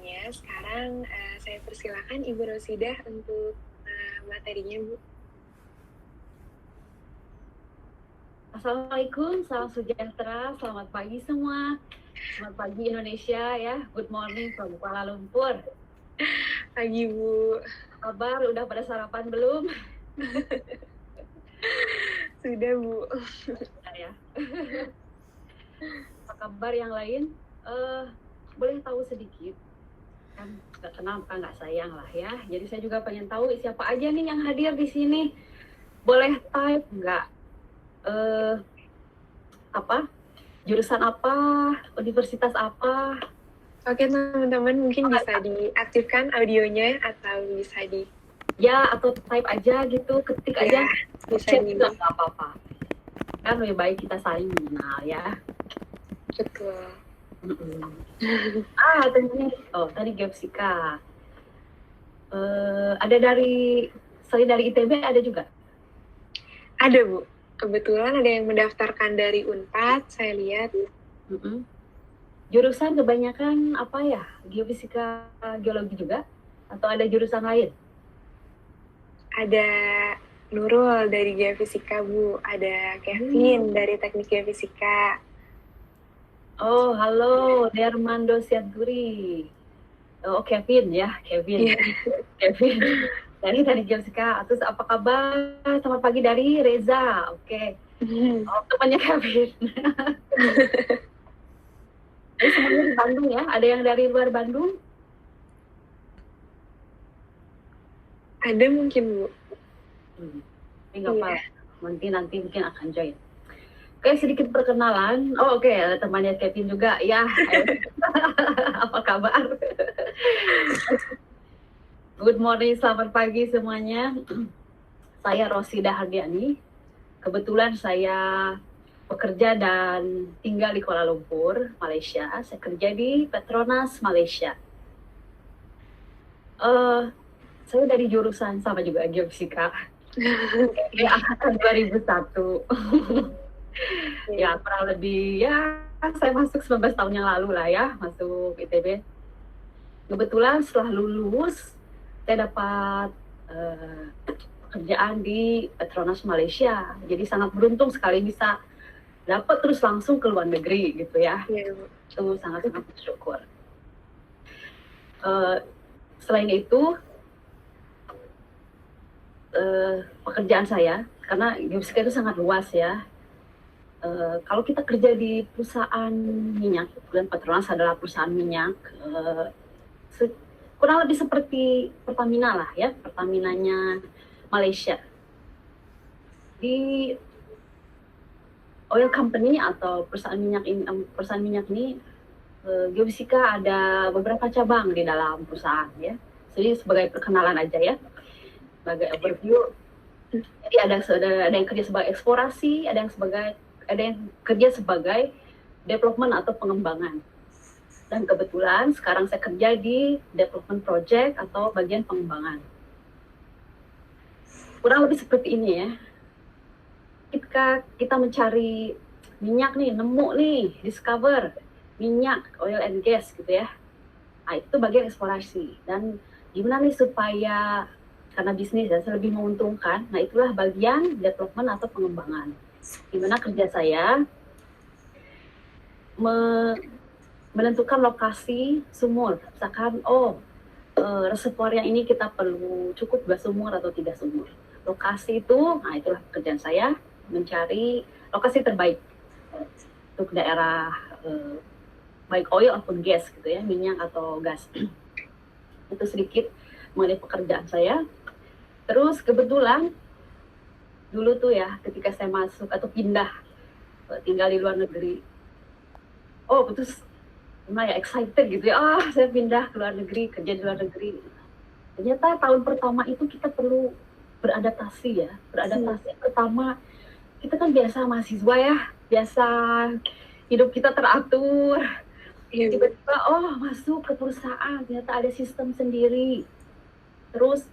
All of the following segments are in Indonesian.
semuanya. Sekarang saya persilakan Ibu Rosidah untuk materinya, Bu. Assalamualaikum, salam sejahtera, selamat pagi semua. Selamat pagi Indonesia ya, good morning from Kuala Lumpur. Pagi, Bu. Apa kabar, udah pada sarapan belum? Sudah, Bu. Sudah ya. Apa kabar yang lain? Boleh tahu sedikit? Kan nggak kenal maka nggak sayang lah ya. Jadi saya juga pengen tahu siapa aja nih yang hadir di sini. Boleh type nggak? Jurusan apa? Universitas apa? Oke, teman-teman, mungkin bisa diaktifkan audionya atau bisa di... Ya, atau type aja gitu, ketik aja. Bisa Chat juga nggak apa-apa. Kan lebih baik kita saling mengenal ya. Betul. Tadi Geopsika. Ada selain dari ITB ada juga? Ada, Bu. Kebetulan ada yang mendaftarkan dari Unpad, saya lihat. Jurusan kebanyakan apa ya? Geofisika, geologi juga? Atau ada jurusan lain? Ada Nurul dari Geofisika, Bu. Ada Kevin dari Teknik Geofisika. Oh, halo, Dermando Sianturi. Oh, Kevin ya, Kevin. Kevin. Dari Geofisika. Terus apa kabar? Selamat pagi dari Reza. Oke. Oh, temannya Kevin. Ini semuanya di Bandung ya? Ada yang dari luar Bandung? Ada mungkin, Bu. Nggak apa-apa. Nanti mungkin akan join. Oke, sedikit perkenalan. Oh, oke, temannya Kevin juga. Ya, apa kabar? Good morning, selamat pagi semuanya. Saya Rosidah Hardiani. Kebetulan saya bekerja dan tinggal di Kuala Lumpur, Malaysia. Saya kerja di Petronas Malaysia. Saya dari jurusan sama juga Geofisika. Angkatan 2001. Ya, kurang lebih ya saya masuk 19 tahun yang lalu lah ya, masuk ITB. Kebetulan setelah lulus saya dapat pekerjaan di Petronas Malaysia. Jadi sangat beruntung sekali bisa dapat terus langsung ke luar negeri gitu ya. Itu sangat-sangat bersyukur. Selain itu pekerjaan saya, karena geofisika itu sangat luas ya. Kalau kita kerja di perusahaan minyak, dan Petronas adalah perusahaan minyak, kurang lebih seperti Pertamina lah ya, Pertaminanya Malaysia. Di oil company atau perusahaan minyak ini, geofisika ada beberapa cabang di dalam perusahaan ya. Jadi sebagai perkenalan aja ya, sebagai overview. Jadi ada yang kerja sebagai eksplorasi, ada yang kerja sebagai development atau pengembangan. Dan kebetulan sekarang saya kerja di development project atau bagian pengembangan. Kurang lebih seperti ini ya. Ketika kita mencari minyak nih, nemu nih, discover minyak, oil and gas gitu ya. Nah, itu bagian eksplorasi. Dan gimana nih supaya, karena bisnis ya, lebih menguntungkan, nah itulah bagian development atau pengembangan. Dimana kerja saya menentukan lokasi sumur. Misalkan, reservoir yang ini kita perlu cukup gak sumur atau tidak sumur. Lokasi itu, nah itulah pekerjaan saya, mencari lokasi terbaik untuk daerah baik oil ataupun gas gitu ya, minyak atau gas. Itu sedikit mengenai pekerjaan saya. Terus kebetulan dulu tuh ya, ketika saya masuk atau pindah tinggal di luar negeri, terus excited gitu ya, saya pindah ke luar negeri, kerja di luar negeri. Ternyata tahun pertama itu kita perlu beradaptasi ya. Pertama, kita kan biasa mahasiswa ya, biasa hidup kita teratur. Tiba-tiba masuk ke perusahaan, ternyata ada sistem sendiri. Terus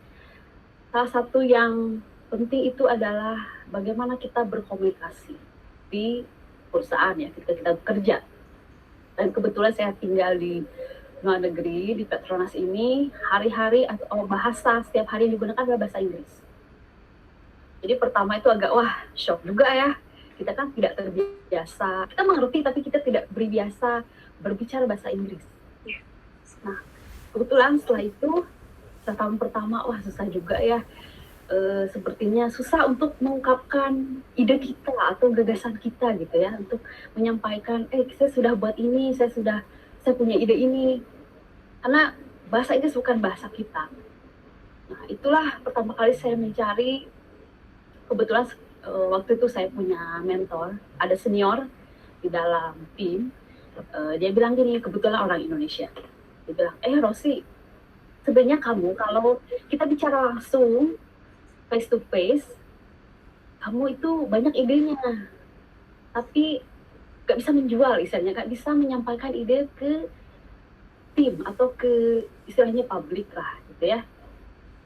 salah satu yang penting itu adalah bagaimana kita berkomunikasi di perusahaan ya, ketika kita bekerja. Dan kebetulan saya tinggal di luar negeri di Petronas ini hari-hari atau bahasa setiap hari yang digunakan adalah bahasa Inggris. Jadi pertama itu agak shock juga ya. Kita kan tidak terbiasa, kita mengerti tapi kita tidak berbiasa berbicara bahasa Inggris. Nah, kebetulan setelah itu tahun pertama susah juga ya. Sepertinya susah untuk mengungkapkan ide kita atau gagasan kita gitu ya, untuk menyampaikan saya sudah buat ini, saya punya ide ini, karena bahasa Inggris bukan bahasa kita. Nah, itulah pertama kali saya mencari. Kebetulan waktu itu saya punya mentor, ada senior di dalam tim. Dia bilang gini, kebetulan orang Indonesia. Dia bilang, Rosi, sebenarnya kamu kalau kita bicara langsung face to face, kamu itu banyak idenya, tapi gak bisa menjual, istilahnya gak bisa menyampaikan ide ke tim atau ke istilahnya publik lah gitu ya.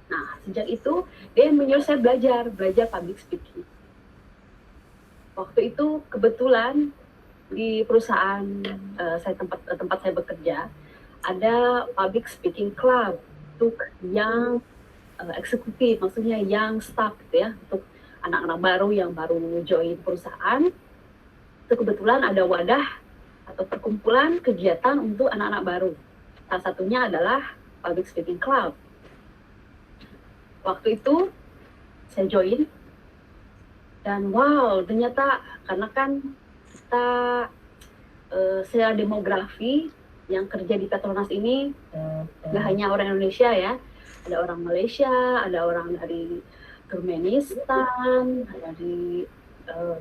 Nah, sejak itu dia menyuruh saya belajar public speaking. Waktu itu kebetulan di perusahaan tempat saya bekerja ada public speaking club untuk yang eksekutif, maksudnya yang staff gitu ya, untuk anak-anak baru yang baru join perusahaan. Itu kebetulan ada wadah atau perkumpulan kegiatan untuk anak-anak baru. Salah satunya adalah public speaking club. Waktu itu saya join dan ternyata karena kan kita secara demografi yang kerja di Petronas ini nggak hanya orang Indonesia ya, ada orang Malaysia, ada orang dari Turkmenistan, dari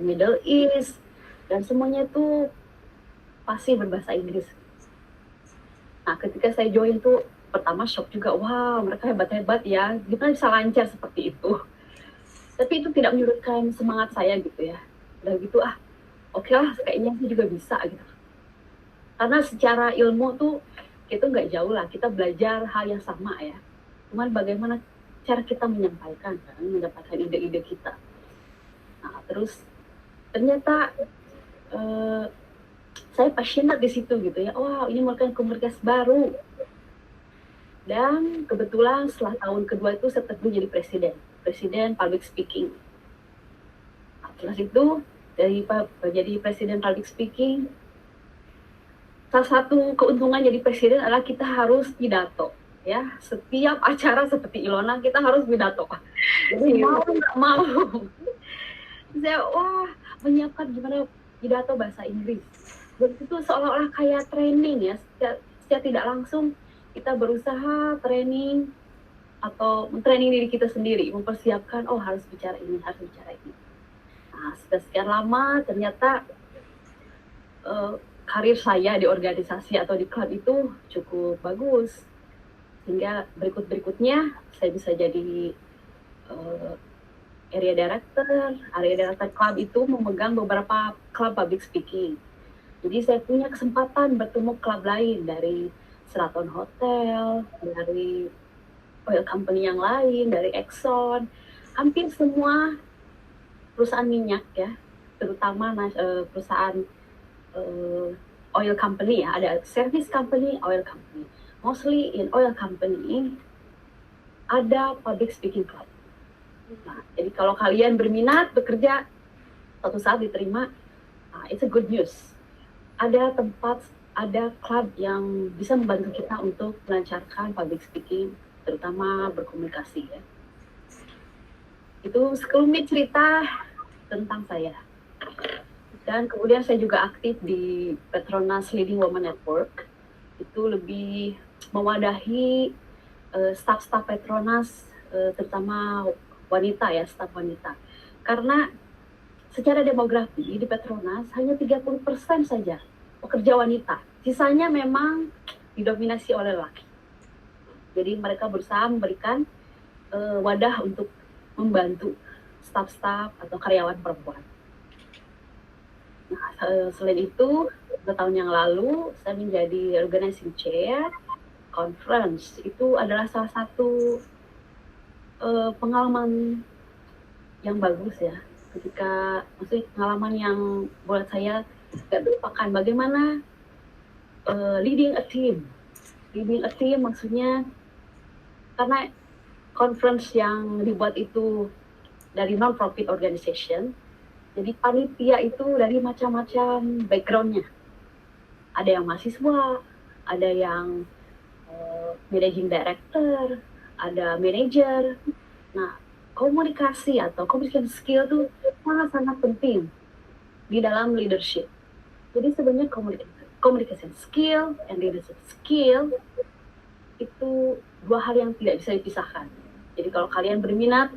Middle East, dan semuanya itu pasti berbahasa Inggris. Nah, ketika saya join tuh pertama shock juga, mereka hebat-hebat ya, gimana bisa lancar seperti itu. Tapi itu tidak menyurutkan semangat saya gitu ya. Udah gitu oke lah, kayaknya saya juga bisa gitu. Karena secara ilmu tuh itu nggak jauh lah, kita belajar hal yang sama ya. Cuman bagaimana cara kita menyampaikan ide-ide kita. Nah, terus ternyata saya passionate di situ gitu ya. Ini merupakan komunitas baru. Dan kebetulan setelah tahun kedua itu saya terpilih jadi presiden public speaking. Nah, setelah itu jadi presiden public speaking, salah satu keuntungan jadi presiden adalah kita harus pidato ya. Setiap acara seperti Ilona kita harus pidato. Jadi mau nggak mau saya menyiapkan gimana pidato bahasa Inggris. Begitu seolah-olah kayak training ya, secara tidak langsung kita berusaha training atau training diri kita sendiri, mempersiapkan harus bicara ini, harus bicara ini. Nah, sudah sekian lama ternyata karir saya di organisasi atau di klub itu cukup bagus, sehingga berikutnya saya bisa jadi area director klub itu, memegang beberapa klub public speaking. Jadi saya punya kesempatan bertemu klub lain dari Sheraton Hotel, dari oil company yang lain, dari Exxon, hampir semua perusahaan minyak ya, terutama perusahaan oil company ya, ada service company, oil company. Mostly in oil company ada public speaking club. Nah, jadi kalau kalian berminat bekerja, suatu saat diterima, it's a good news. Ada klub yang bisa membantu kita untuk melancarkan public speaking, terutama berkomunikasi ya. Itu sekelumit cerita tentang saya. Dan kemudian saya juga aktif di Petronas Leading Women Network. Itu lebih mewadahi staf-staf Petronas, terutama wanita ya, staf wanita. Karena secara demografi di Petronas hanya 30% saja pekerja wanita. Sisanya memang didominasi oleh laki. Jadi mereka berusaha memberikan wadah untuk membantu staf-staf atau karyawan perempuan. Nah, selain itu, 2 tahun yang lalu saya menjadi organizing chair conference. Itu adalah salah satu pengalaman yang bagus ya. Maksudnya pengalaman yang buat saya gak terlupakan, bagaimana leading a team Leading a team maksudnya karena conference yang dibuat itu dari non-profit organization, jadi panitia itu dari macam-macam backgroundnya. Ada yang mahasiswa, ada yang managing director, ada manager. Nah, komunikasi atau communication skill itu sangat-sangat penting di dalam leadership. Jadi sebenarnya communication skill and leadership skill itu dua hal yang tidak bisa dipisahkan. Jadi kalau kalian berminat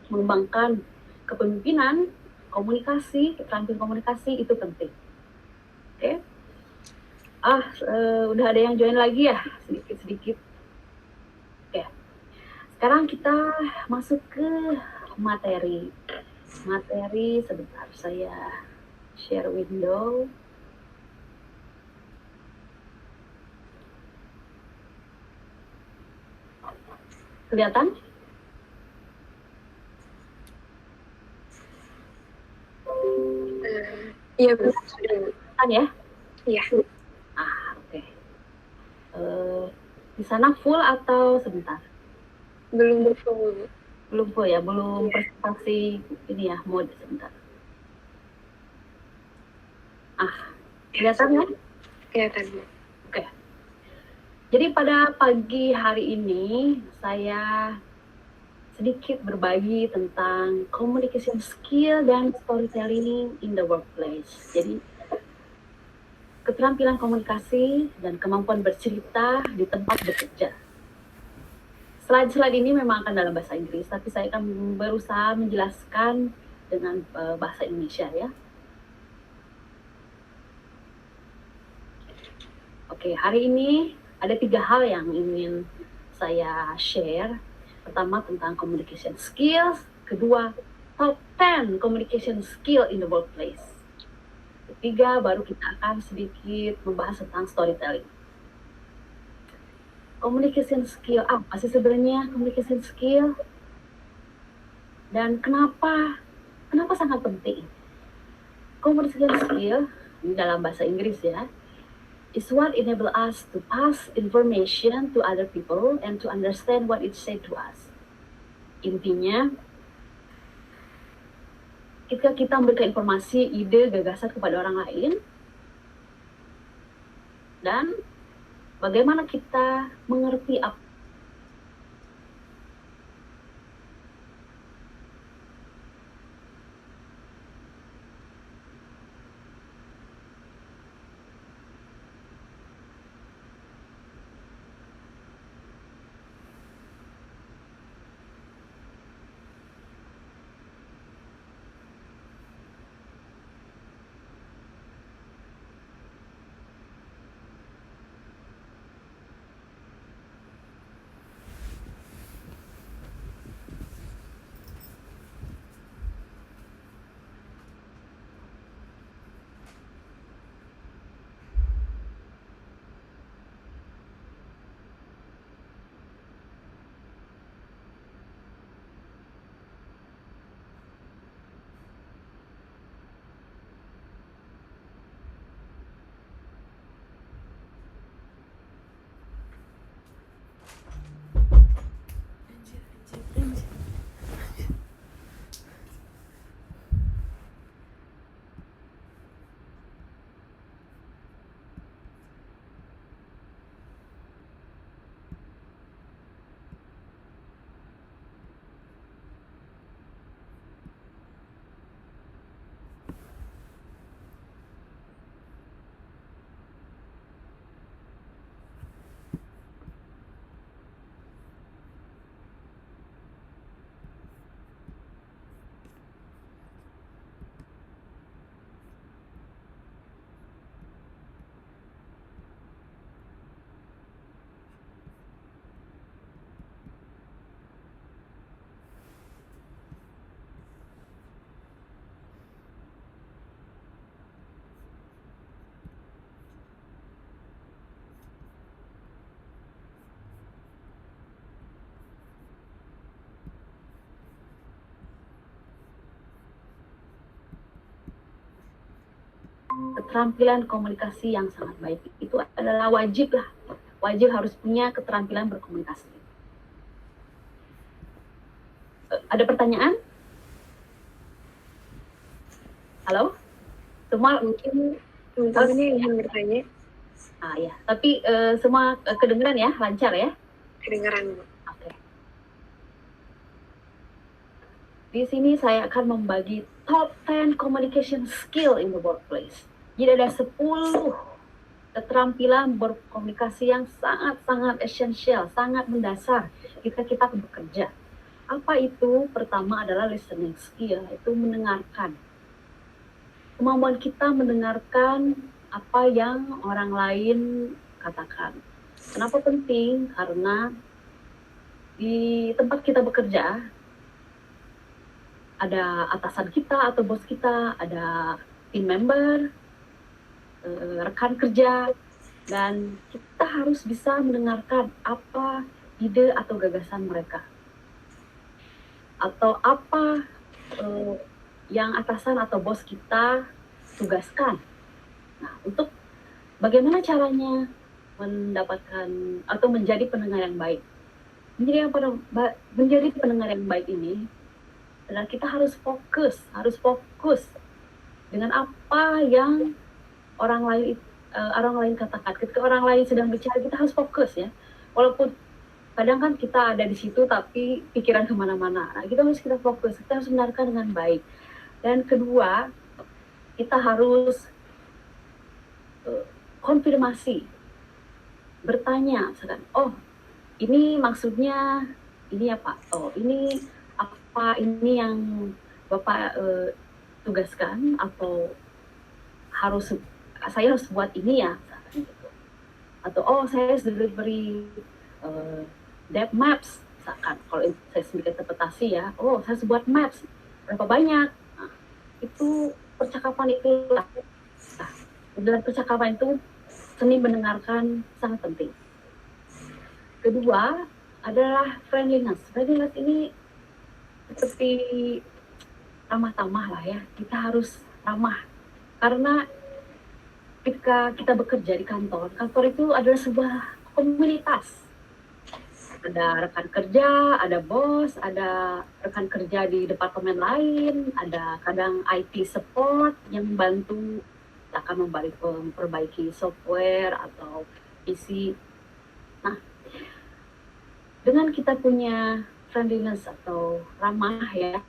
mengembangkan kepemimpinan, komunikasi, keterampilan komunikasi itu penting. Oke? Udah ada yang join lagi ya, sedikit-sedikit. Oke. Sekarang kita masuk ke materi. Materi sebentar saya share window. Kelihatan? Iya Bu, sudah Bu. Kelihatan ya? Iya. Oke. Di sana full atau sebentar? Belum full Bu. Belum full ya, belum presentasi ini ya, mode sebentar. Kelihatan ya? Kelihatan Bu. Oke. Jadi pada pagi hari ini saya sedikit berbagi tentang communication skill dan storytelling in the workplace. Jadi keterampilan komunikasi dan kemampuan bercerita di tempat bekerja. Slide-slide ini memang akan dalam bahasa Inggris, tapi saya akan berusaha menjelaskan dengan bahasa Indonesia ya. Oke, hari ini ada 3 hal yang ingin saya share. Pertama tentang communication skills, kedua top 10 communication skill in the workplace. Ketiga baru kita akan sedikit membahas tentang storytelling. Communication skill apa sih sebenarnya communication skill? Dan kenapa sangat penting? Communication skill dalam bahasa Inggris ya, is what enable us to pass information to other people and to understand what it said to us. Intinya, ketika kita memberikan informasi, ide, gagasan kepada orang lain, dan bagaimana kita mengerti apa keterampilan komunikasi yang sangat baik itu adalah wajib lah wajib harus punya keterampilan berkomunikasi. Ada pertanyaan? Halo? Semua Mungkin teman-temannya yang ingin bertanya, ya, tapi semua kedengeran ya, lancar ya? kedengaran, Bu. Oke. Di sini saya akan membagi top 10 communication skill in the workplace. Jadi ada 10 keterampilan berkomunikasi yang sangat-sangat esensial, sangat mendasar ketika kita bekerja. Apa itu? Pertama adalah listening skill, itu mendengarkan. Kemampuan kita mendengarkan apa yang orang lain katakan. Kenapa penting? Karena di tempat kita bekerja, ada atasan kita atau bos kita, ada team member, rekan kerja, dan kita harus bisa mendengarkan apa ide atau gagasan mereka. Atau apa yang atasan atau bos kita tugaskan. Nah, untuk bagaimana caranya mendapatkan atau menjadi pendengar yang baik. Menjadi pendengar yang baik ini adalah kita harus fokus dengan apa yang orang lain katakan. Ketika orang lain sedang bicara, kita harus fokus ya. Walaupun kadang kan kita ada di situ tapi pikiran kemana-mana. Nah, kita harus fokus, kita harus mendengarkan dengan baik. Dan kedua, kita harus konfirmasi, bertanya, misalkan, oh ini maksudnya ini apa? Oh ini apa? Ini yang Bapak tugaskan atau saya harus buat ini ya, misalkan gitu. Atau oh saya harus delivery depth maps, misalkan kalau saya sendiri interpretasi ya, oh saya harus buat maps berapa banyak. Nah, itu percakapan itu, dalam percakapan itu seni mendengarkan sangat penting. Kedua adalah friendliness. Friendliness ini seperti ramah-tamah lah ya. Kita harus ramah. Karena ketika kita bekerja di kantor itu adalah sebuah komunitas. Ada rekan kerja, ada bos, ada rekan kerja di departemen lain, ada kadang IT support yang membantu akan memperbaiki software atau PC. Nah, dengan kita punya friendliness atau ramah ya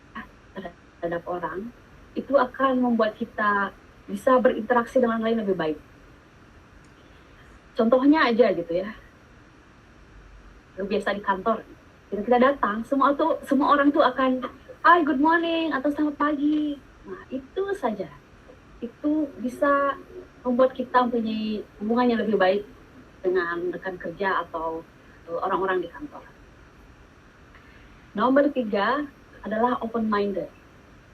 terhadap orang, itu akan membuat kita bisa berinteraksi dengan lain lebih baik. Contohnya aja gitu ya, biasa di kantor, kita datang, semua orang tuh akan, hi good morning atau selamat pagi. Nah, itu saja. Itu bisa membuat kita mempunyai hubungan yang lebih baik dengan rekan kerja atau orang-orang di kantor. Nomor 3 adalah open-minded.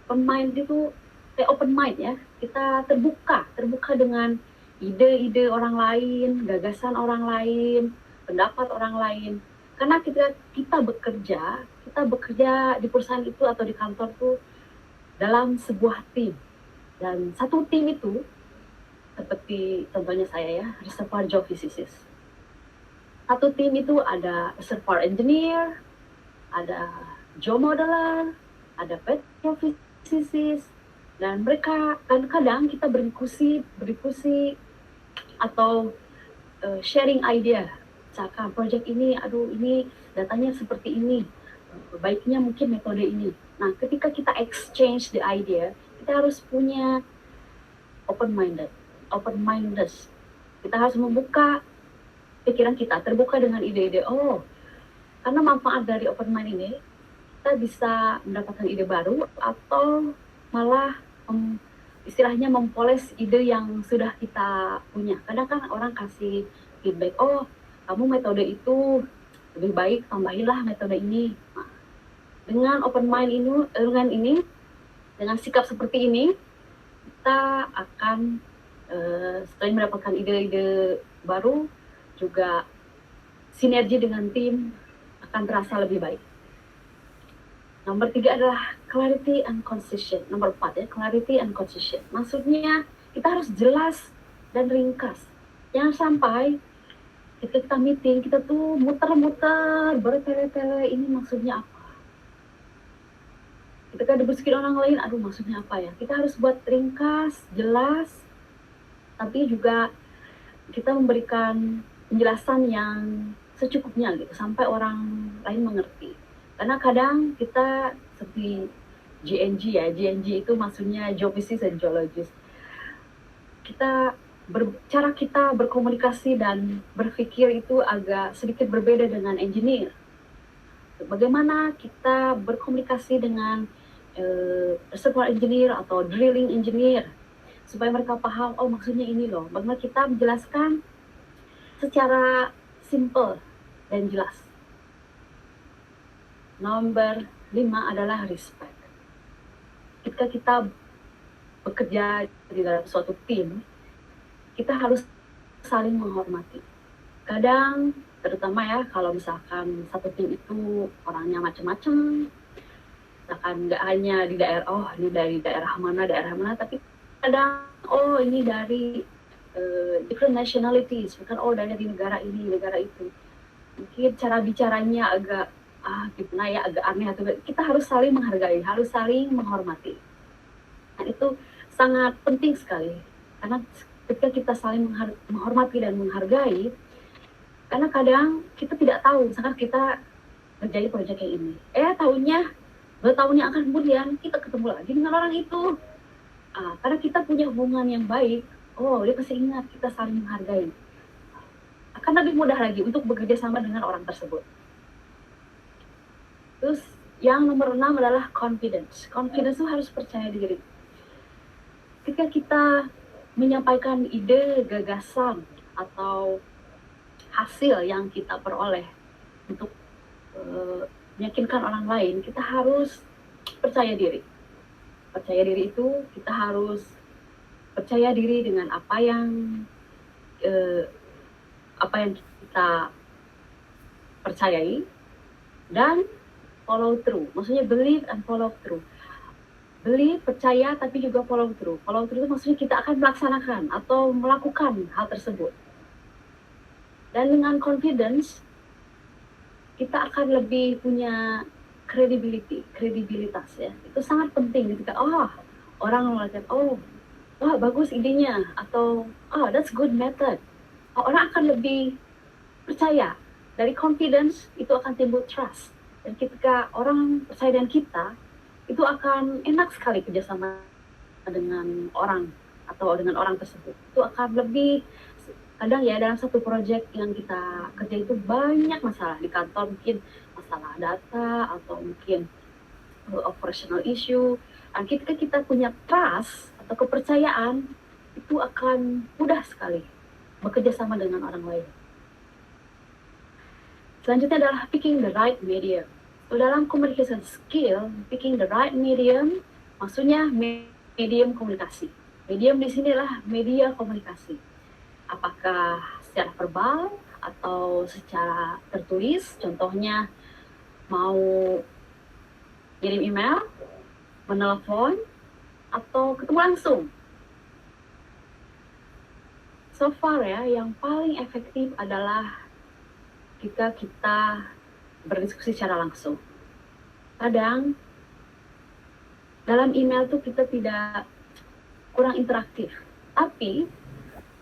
Open-mind itu open mind ya, kita terbuka dengan ide-ide orang lain, gagasan orang lain, pendapat orang lain. Karena kita bekerja di perusahaan itu atau di kantor itu dalam sebuah tim. Dan satu tim itu, seperti contohnya saya ya, reservoir geophysicist. Satu tim itu ada reservoir engineer, ada geomodeler, ada petrophysicist, dan mereka kadang-kadang kita berdiskusi atau sharing idea. Misalkan project ini, ini datanya seperti ini, baiknya mungkin metode ini. Nah, ketika kita exchange the idea, kita harus punya open-mindedness. Kita harus membuka pikiran kita, terbuka dengan ide-ide. Oh, karena manfaat dari open mind ini, kita bisa mendapatkan ide baru atau malah istilahnya mempoles ide yang sudah kita punya. Kadang kan orang kasih feedback, oh kamu metode itu lebih baik, tambahinlah metode ini. Nah, dengan open mind ini, dengan sikap seperti ini, kita akan selain mendapatkan ide-ide baru, juga sinergi dengan tim akan terasa lebih baik. Nomor 3 adalah clarity and concision. Nomor 4 ya, clarity and concision. Maksudnya kita harus jelas dan ringkas. Jangan sampai Ketika kita meeting, kita tuh muter-muter, bertele-tele, ini maksudnya apa? Ketika dibersihkan orang lain, aduh maksudnya apa ya? Kita harus buat ringkas, jelas, tapi juga kita memberikan penjelasan yang secukupnya gitu, sampai orang lain mengerti. Karena kadang kita seperti GNG ya, GNG itu maksudnya Geophysicist and Geologist. Cara kita berkomunikasi dan berpikir itu agak sedikit berbeda dengan engineer. Bagaimana kita berkomunikasi dengan reservoir engineer atau drilling engineer supaya mereka paham, oh maksudnya ini loh. Bagaimana kita menjelaskan secara simple dan jelas. Nomor 5 adalah respect. Ketika kita bekerja di dalam suatu tim, kita harus saling menghormati. Kadang, terutama ya kalau misalkan satu tim itu orangnya macam-macam, misalkan nggak hanya di daerah, oh ini dari daerah mana, tapi kadang, oh ini dari different nationalities, bukan oh dari negara ini, negara itu. Mungkin cara bicaranya agak gimana ya, agak aneh atau kita harus saling menghargai, harus saling menghormati. Dan itu sangat penting sekali karena ketika kita saling menghormati dan menghargai, karena kadang kita tidak tahu, misalkan kita kerjain proyek kayak ini, tahunnya 2 tahun yang akan kemudian kita ketemu lagi dengan orang itu. Karena kita punya hubungan yang baik, oh dia pasti ingat kita saling menghargai. Akan lebih mudah lagi untuk bekerja sama dengan orang tersebut. Terus yang nomor 6 adalah confidence. Confidence itu harus percaya diri. Ketika kita menyampaikan ide, gagasan, atau hasil yang kita peroleh untuk meyakinkan orang lain, kita harus percaya diri. Percaya diri itu kita harus percaya diri dengan apa yang kita percayai, dan follow through. Maksudnya believe and follow through. Believe, percaya, tapi juga follow through. Follow through itu maksudnya kita akan melaksanakan atau melakukan hal tersebut. Dan dengan confidence, kita akan lebih punya kredibilitas ya. Itu sangat penting ketika orang melihat, bagus idenya, atau that's good method. Orang akan lebih percaya. Dari confidence itu akan timbul trust. Dan ketika orang percaya dengan kita, itu akan enak sekali kerjasama dengan orang atau dengan orang tersebut. Itu akan lebih, kadang ya dalam satu proyek yang kita kerja itu banyak masalah di kantor, mungkin masalah data atau mungkin operational issue. Dan ketika kita punya trust atau kepercayaan, itu akan mudah sekali bekerja sama dengan orang lain. Selanjutnya adalah picking the right medium. So, dalam communication skill, picking the right medium, maksudnya medium komunikasi. Medium di sini adalah media komunikasi. Apakah secara verbal atau secara tertulis, contohnya mau kirim email, menelpon, atau ketemu langsung. So far ya, yang paling efektif adalah jika kita berdiskusi secara langsung. Kadang dalam email tuh kita kurang interaktif, tapi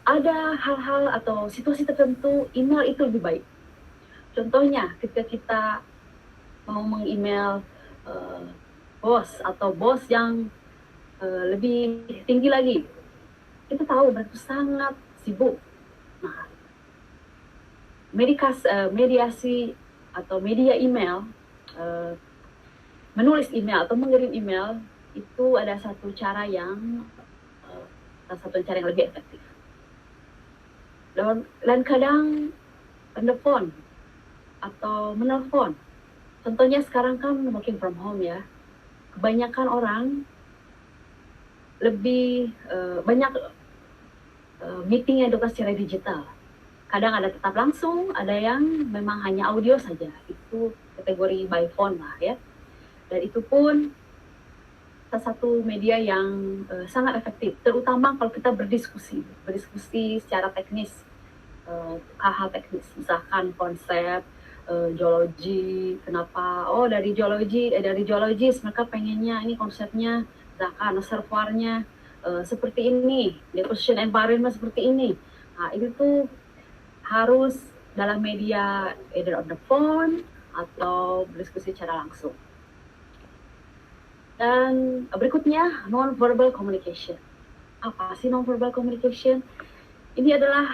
ada hal-hal atau situasi tertentu email itu lebih baik. Contohnya ketika kita mau meng-email bos atau bos yang lebih tinggi lagi, kita tahu mereka sangat sibuk. Nah, mediasi atau media email, menulis email atau mengirim email itu ada satu cara yang lebih efektif. Dan kadang telepon atau menelpon. Contohnya sekarang kan working from home ya. Kebanyakan orang lebih banyak meeting yang dilakukan secara digital. Kadang ada tetap langsung, ada yang memang hanya audio saja. Itu kategori by phone lah ya. Dan itu pun salah satu media yang sangat efektif, terutama kalau kita berdiskusi secara teknis hal-hal teknis, misalkan konsep geologi, kenapa dari geologis mereka pengennya ini konsepnya, misalkan reservoirnya seperti ini, deposition environment seperti ini. Nah, itu tuh harus dalam media either on the phone atau berdiskusi secara langsung. Dan berikutnya non-verbal communication. Apa sih non-verbal communication? Ini adalah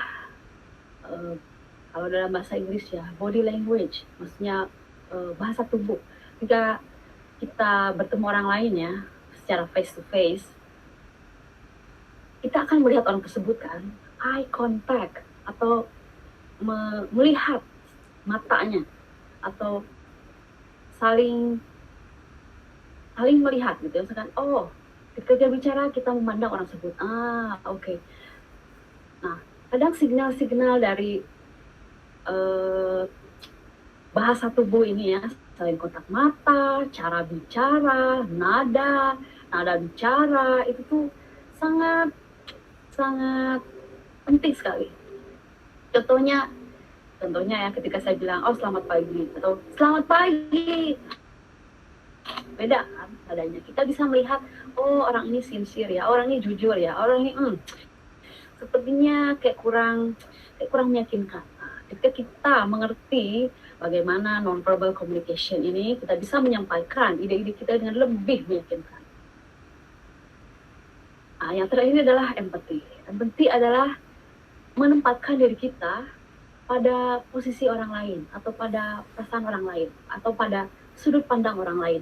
kalau dalam bahasa Inggris ya body language, maksudnya bahasa tubuh. Jika kita bertemu orang lain ya secara face to face, kita akan melihat orang tersebut kan, eye contact atau melihat matanya atau saling melihat gitu ya, misalkan ketika bicara kita memandang orang tersebut, oke. Nah, kadang signal-signal dari bahasa tubuh ini ya, selain kontak mata, cara bicara, nada bicara, itu tuh sangat penting sekali. Contohnya ya ketika saya bilang, selamat pagi, atau selamat pagi, beda kan nadanya. Kita bisa melihat, orang ini sincere ya, orang ini jujur ya, orang ini sepertinya kayak kurang meyakinkan. Ketika kita mengerti bagaimana non-verbal communication ini, kita bisa menyampaikan ide-ide kita dengan lebih meyakinkan. Yang terakhir adalah empathy. Empathy adalah menempatkan diri kita pada posisi orang lain, atau pada perasaan orang lain, atau pada sudut pandang orang lain.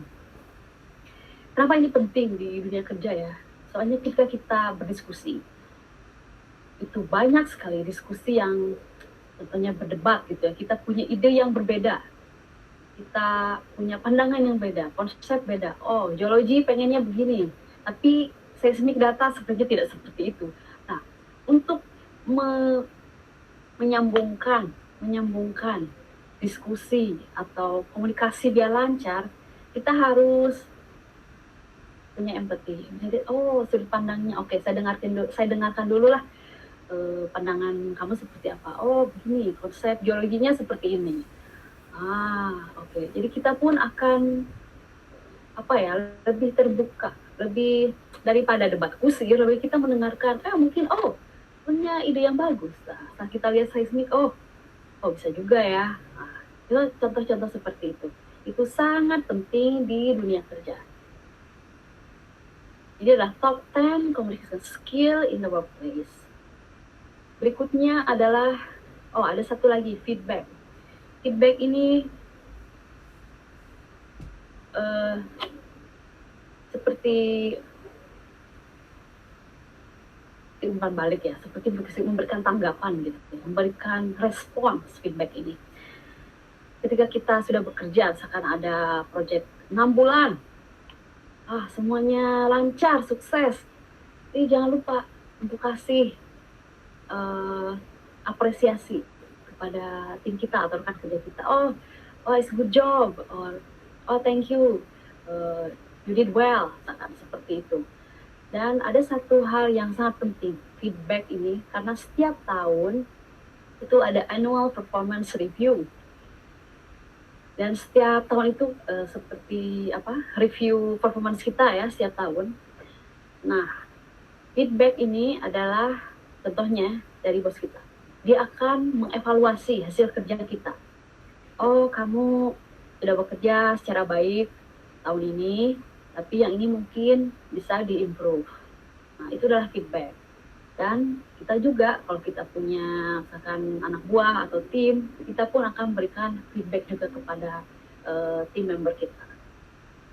Kenapa ini penting di dunia kerja ya? Soalnya ketika kita berdiskusi, itu banyak sekali diskusi yang contohnya berdebat gitu ya, kita punya ide yang berbeda, kita punya pandangan yang beda, konsep beda. Geologi pengennya begini, tapi seismik data sepertinya tidak seperti itu. Nah, untuk menyambungkan diskusi atau komunikasi biar lancar, kita harus punya empati. Jadi, sudut pandangnya, oke, saya dengarkan dulu lah. Pandangan kamu seperti apa? Begini, konsep geologinya seperti ini. Oke. Jadi kita pun akan lebih terbuka, lebih daripada debat kusir, lebih kita mendengarkan. Mungkin punya ide yang bagus. Nah, kita lihat seismik, bisa juga ya. Itu contoh-contoh seperti itu. Itu sangat penting di dunia kerja. Jadi adalah top 10 communication skill in the workplace. Berikutnya adalah, ada satu lagi, feedback. Feedback ini seperti umpan balik ya, seperti memberikan tanggapan gitu, memberikan respons feedback ini. Ketika kita sudah bekerja, misalkan ada proyek 6 bulan, semuanya lancar, sukses. Jadi jangan lupa untuk kasih apresiasi kepada tim kita atau rekan kerja kita. It's a good job, or thank you, you did well, misalkan seperti itu. Dan ada satu hal yang sangat penting, feedback ini, karena setiap tahun itu ada annual performance review. Dan setiap tahun itu seperti review performance kita ya setiap tahun. Nah, feedback ini adalah contohnya dari bos kita. Dia akan mengevaluasi hasil kerja kita. Kamu sudah bekerja secara baik tahun ini, tapi yang ini mungkin bisa diimprove. Nah, itu adalah feedback. Dan kita juga, kalau kita punya misalkan anak buah atau tim, kita pun akan memberikan feedback juga kepada tim member kita.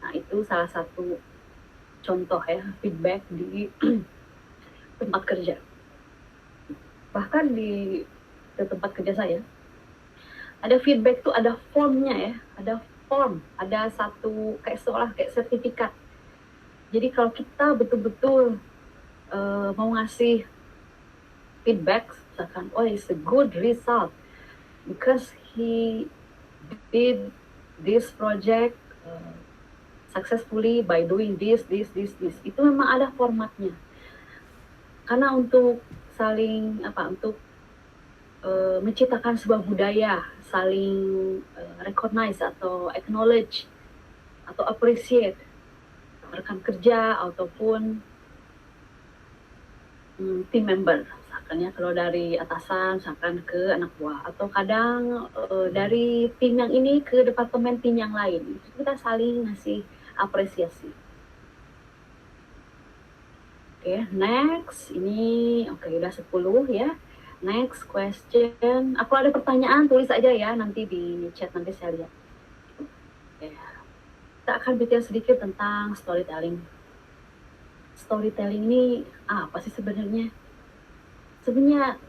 Nah, itu salah satu contoh ya, feedback di tempat kerja. Bahkan di tempat kerja saya, ada feedback tuh ada formnya ya, ada form, ada satu kayak sertifikat. Jadi kalau kita betul-betul mau ngasih feedback, misalkan, it's a good result because he did this project successfully by doing this. Itu memang ada formatnya. Karena untuk saling untuk menciptakan sebuah budaya, saling recognize atau acknowledge atau appreciate rekan kerja ataupun team member. Misalkan ya, kalau dari atasan misalkan ke anak buah, atau kadang dari tim yang ini ke departemen tim yang lain, kita saling ngasih apresiasi. Oke, next. Ini udah 10 ya. Next question. Aku ada pertanyaan, tulis aja ya nanti di chat, nanti saya lihat. Ya. Kita akan bicara sedikit tentang storytelling. Storytelling ini apa sih sebenarnya? Sebenarnya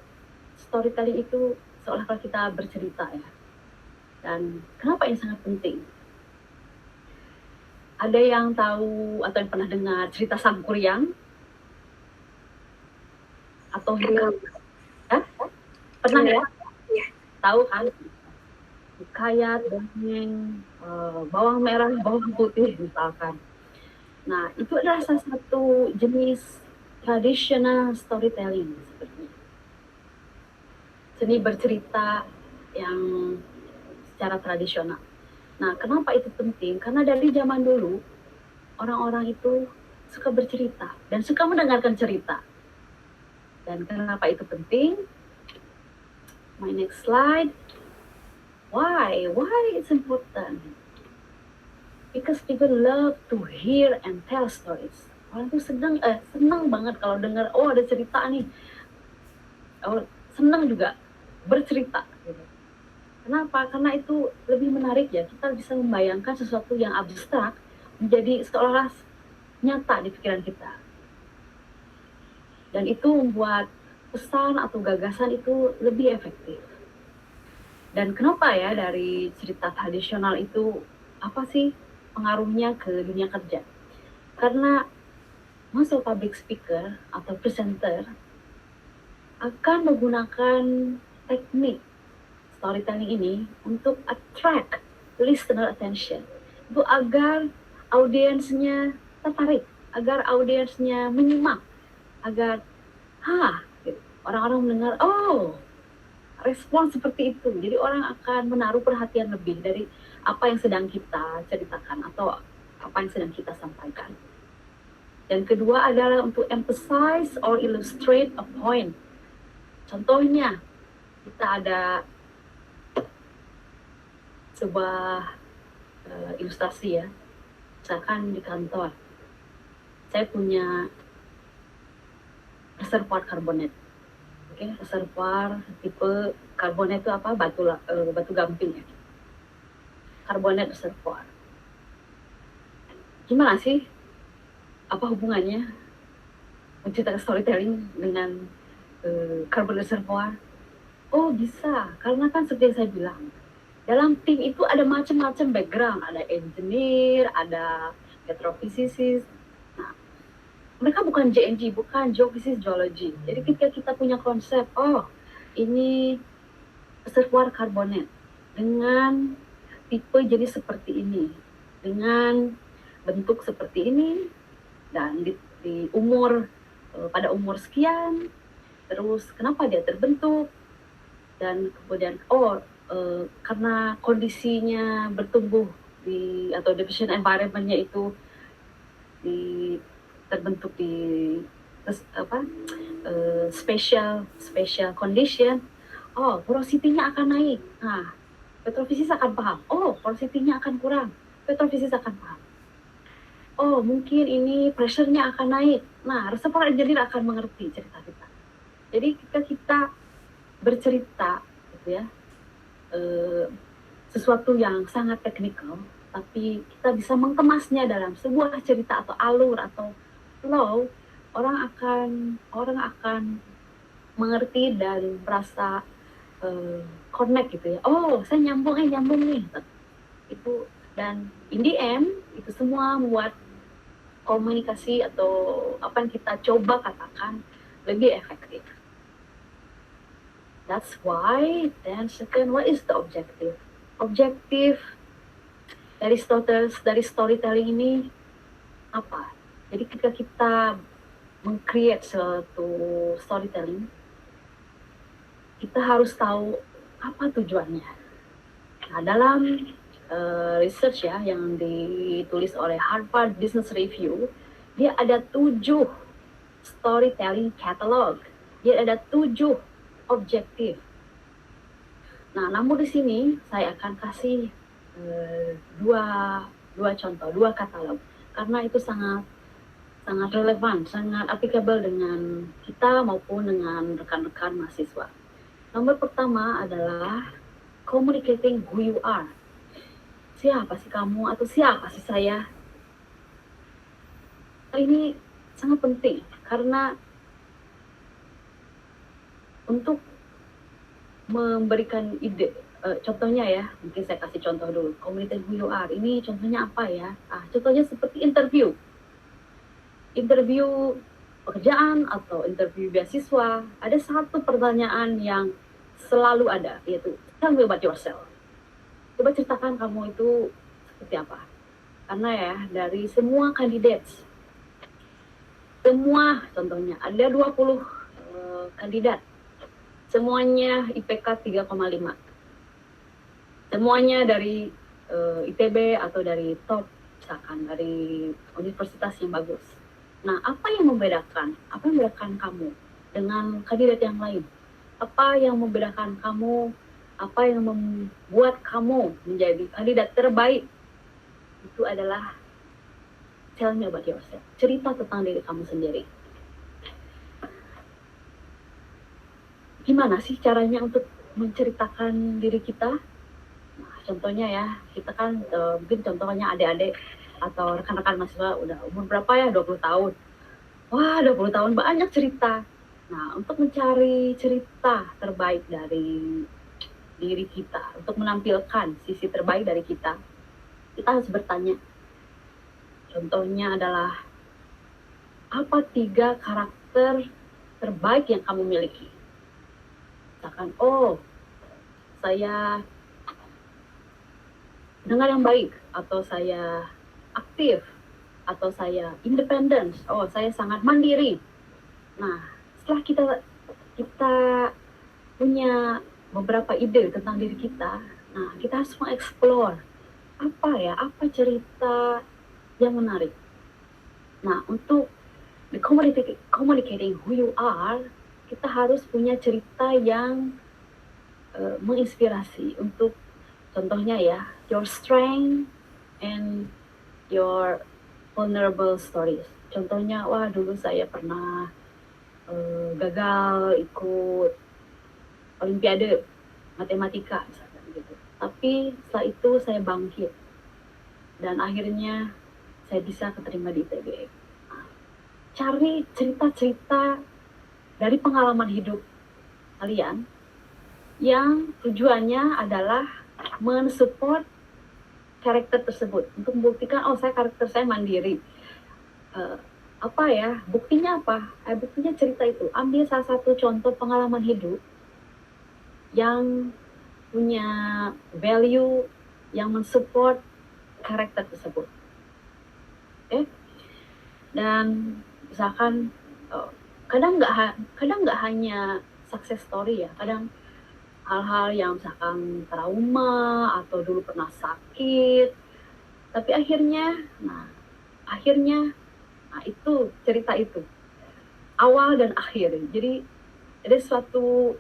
storytelling itu seolah-olah kita bercerita ya. Dan kenapa ini sangat penting? Ada yang tahu atau yang pernah dengar cerita Sangkuriang? Atau pernah ya? Tahu kan? Hikayat, dongeng, bawang merah, bawang putih misalkan. Nah, itu adalah salah satu jenis traditional storytelling sepertinya. Seni bercerita yang secara tradisional. Nah, kenapa itu penting? Karena dari zaman dulu orang-orang itu suka bercerita dan suka mendengarkan cerita. Dan kenapa itu penting? My next slide. Why? Why it's important? Because people love to hear and tell stories. Orang tuh senang banget kalau dengar, oh ada cerita nih. Oh, senang juga bercerita. Gitu. Kenapa? Karena itu lebih menarik ya. Kita bisa membayangkan sesuatu yang abstrak menjadi seolah-olah nyata di pikiran kita. Dan itu membuat pesan atau gagasan itu lebih efektif. Dan kenapa ya dari cerita tradisional itu apa sih pengaruhnya ke dunia kerja? Karena most of public speaker atau presenter akan menggunakan teknik storytelling ini untuk attract listener attention. Itu agar audiensnya tertarik, agar audiensnya menyimak, agar orang-orang mendengar, oh respon seperti itu. Jadi orang akan menaruh perhatian lebih dari apa yang sedang kita ceritakan atau apa yang sedang kita sampaikan. Dan kedua adalah untuk emphasize or illustrate a point. Contohnya, kita ada sebuah ilustrasi ya. Misalkan di kantor, saya punya reservoir karbonat. Reservoir tipe karbonat itu apa? Batu gamping ya. Karbonat reservoir. Gimana sih? Apa hubungannya menceritakan storytelling dengan karbonat reservoir? Oh bisa, karena kan seperti yang saya bilang, dalam tim itu ada macam-macam background, ada engineer, ada petrofisicists. Mereka bukan JNG, bukan geophysics geology. Jadi ketika kita punya konsep, oh ini reservoir karbonat dengan tipe jenis seperti ini, dengan bentuk seperti ini, dan di umur pada umur sekian, terus kenapa dia terbentuk, dan kemudian karena kondisinya bertumbuh atau deficient environment-nya itu terbentuk di special condition, porosity-nya akan naik. Nah, petrofisis akan paham. Oh, porosity-nya akan kurang. Petrofisis akan paham. Oh, mungkin ini pressure-nya akan naik. Nah, reservoir engineer akan mengerti cerita kita. Jadi kita bercerita, gitu ya, sesuatu yang sangat teknikal, tapi kita bisa mengemasnya dalam sebuah cerita atau alur atau flow, orang akan mengerti dan merasa connect gitu ya. Oh, saya nyambung nih. Itu, dan in the end itu semua membuat komunikasi atau apa yang kita coba katakan lebih efektif. That's why. Then second, what is the objective? Objektif dari storytelling ini apa? Jadi ketika kita meng-create suatu storytelling, kita harus tahu apa tujuannya. Nah, dalam research ya yang ditulis oleh Harvard Business Review, dia ada 7 storytelling catalog. Dia ada 7 objektif. Nah, namun di sini saya akan kasih dua contoh, 2 katalog, karena itu sangat relevan, sangat applicable dengan kita maupun dengan rekan-rekan mahasiswa. Nomor pertama adalah communicating who you are. Siapa sih kamu atau siapa sih saya? Ini sangat penting karena untuk memberikan ide, contohnya ya, mungkin saya kasih contoh dulu. Communicating who you are, ini contohnya apa ya? Contohnya seperti interview pekerjaan atau interview beasiswa. Ada satu pertanyaan yang selalu ada, yaitu tell me about yourself. Coba ceritakan kamu itu seperti apa. Karena ya, dari semua kandidat, semua contohnya ada 20 kandidat, semuanya IPK 3,5. Semuanya dari ITB atau dari top, misalkan dari universitas yang bagus. Nah, apa yang membedakan kamu dengan kandidat yang lain? Apa yang membedakan kamu? Apa yang membuat kamu menjadi kandidat terbaik? Itu adalah tell me about yourself. Cerita tentang diri kamu sendiri. Gimana sih caranya untuk menceritakan diri kita? Nah, contohnya ya, kita kan mungkin contohnya adik-adik atau rekan-rekan mahasiswa udah umur berapa ya? 20 tahun. Wah, 20 tahun banyak cerita. Nah, untuk mencari cerita terbaik dari diri kita, untuk menampilkan sisi terbaik dari kita harus bertanya. Contohnya adalah, apa 3 karakter terbaik yang kamu miliki? Misalkan, saya dengar yang baik, atau saya aktif, atau saya independen, saya sangat mandiri. Nah, setelah kita punya beberapa ide tentang diri kita, nah kita harus mengeksplor apa cerita yang menarik. Nah, untuk communicating who you are, kita harus punya cerita yang menginspirasi untuk, contohnya ya, your strength and your vulnerable stories. Contohnya, dulu saya pernah gagal ikut olimpiade matematika misalkan gitu. Tapi setelah itu saya bangkit dan akhirnya saya bisa keterima di ITB. Cari cerita-cerita dari pengalaman hidup kalian yang tujuannya adalah mensupport karakter tersebut untuk membuktikan, karakter saya mandiri. Buktinya apa? Buktinya cerita itu. Ambil salah satu contoh pengalaman hidup yang punya value yang mensupport karakter tersebut. Dan misalkan kadang nggak hanya success story ya, kadang hal-hal yang misalkan trauma atau dulu pernah sakit, tapi akhirnya itu cerita itu awal dan akhir. Jadi ada suatu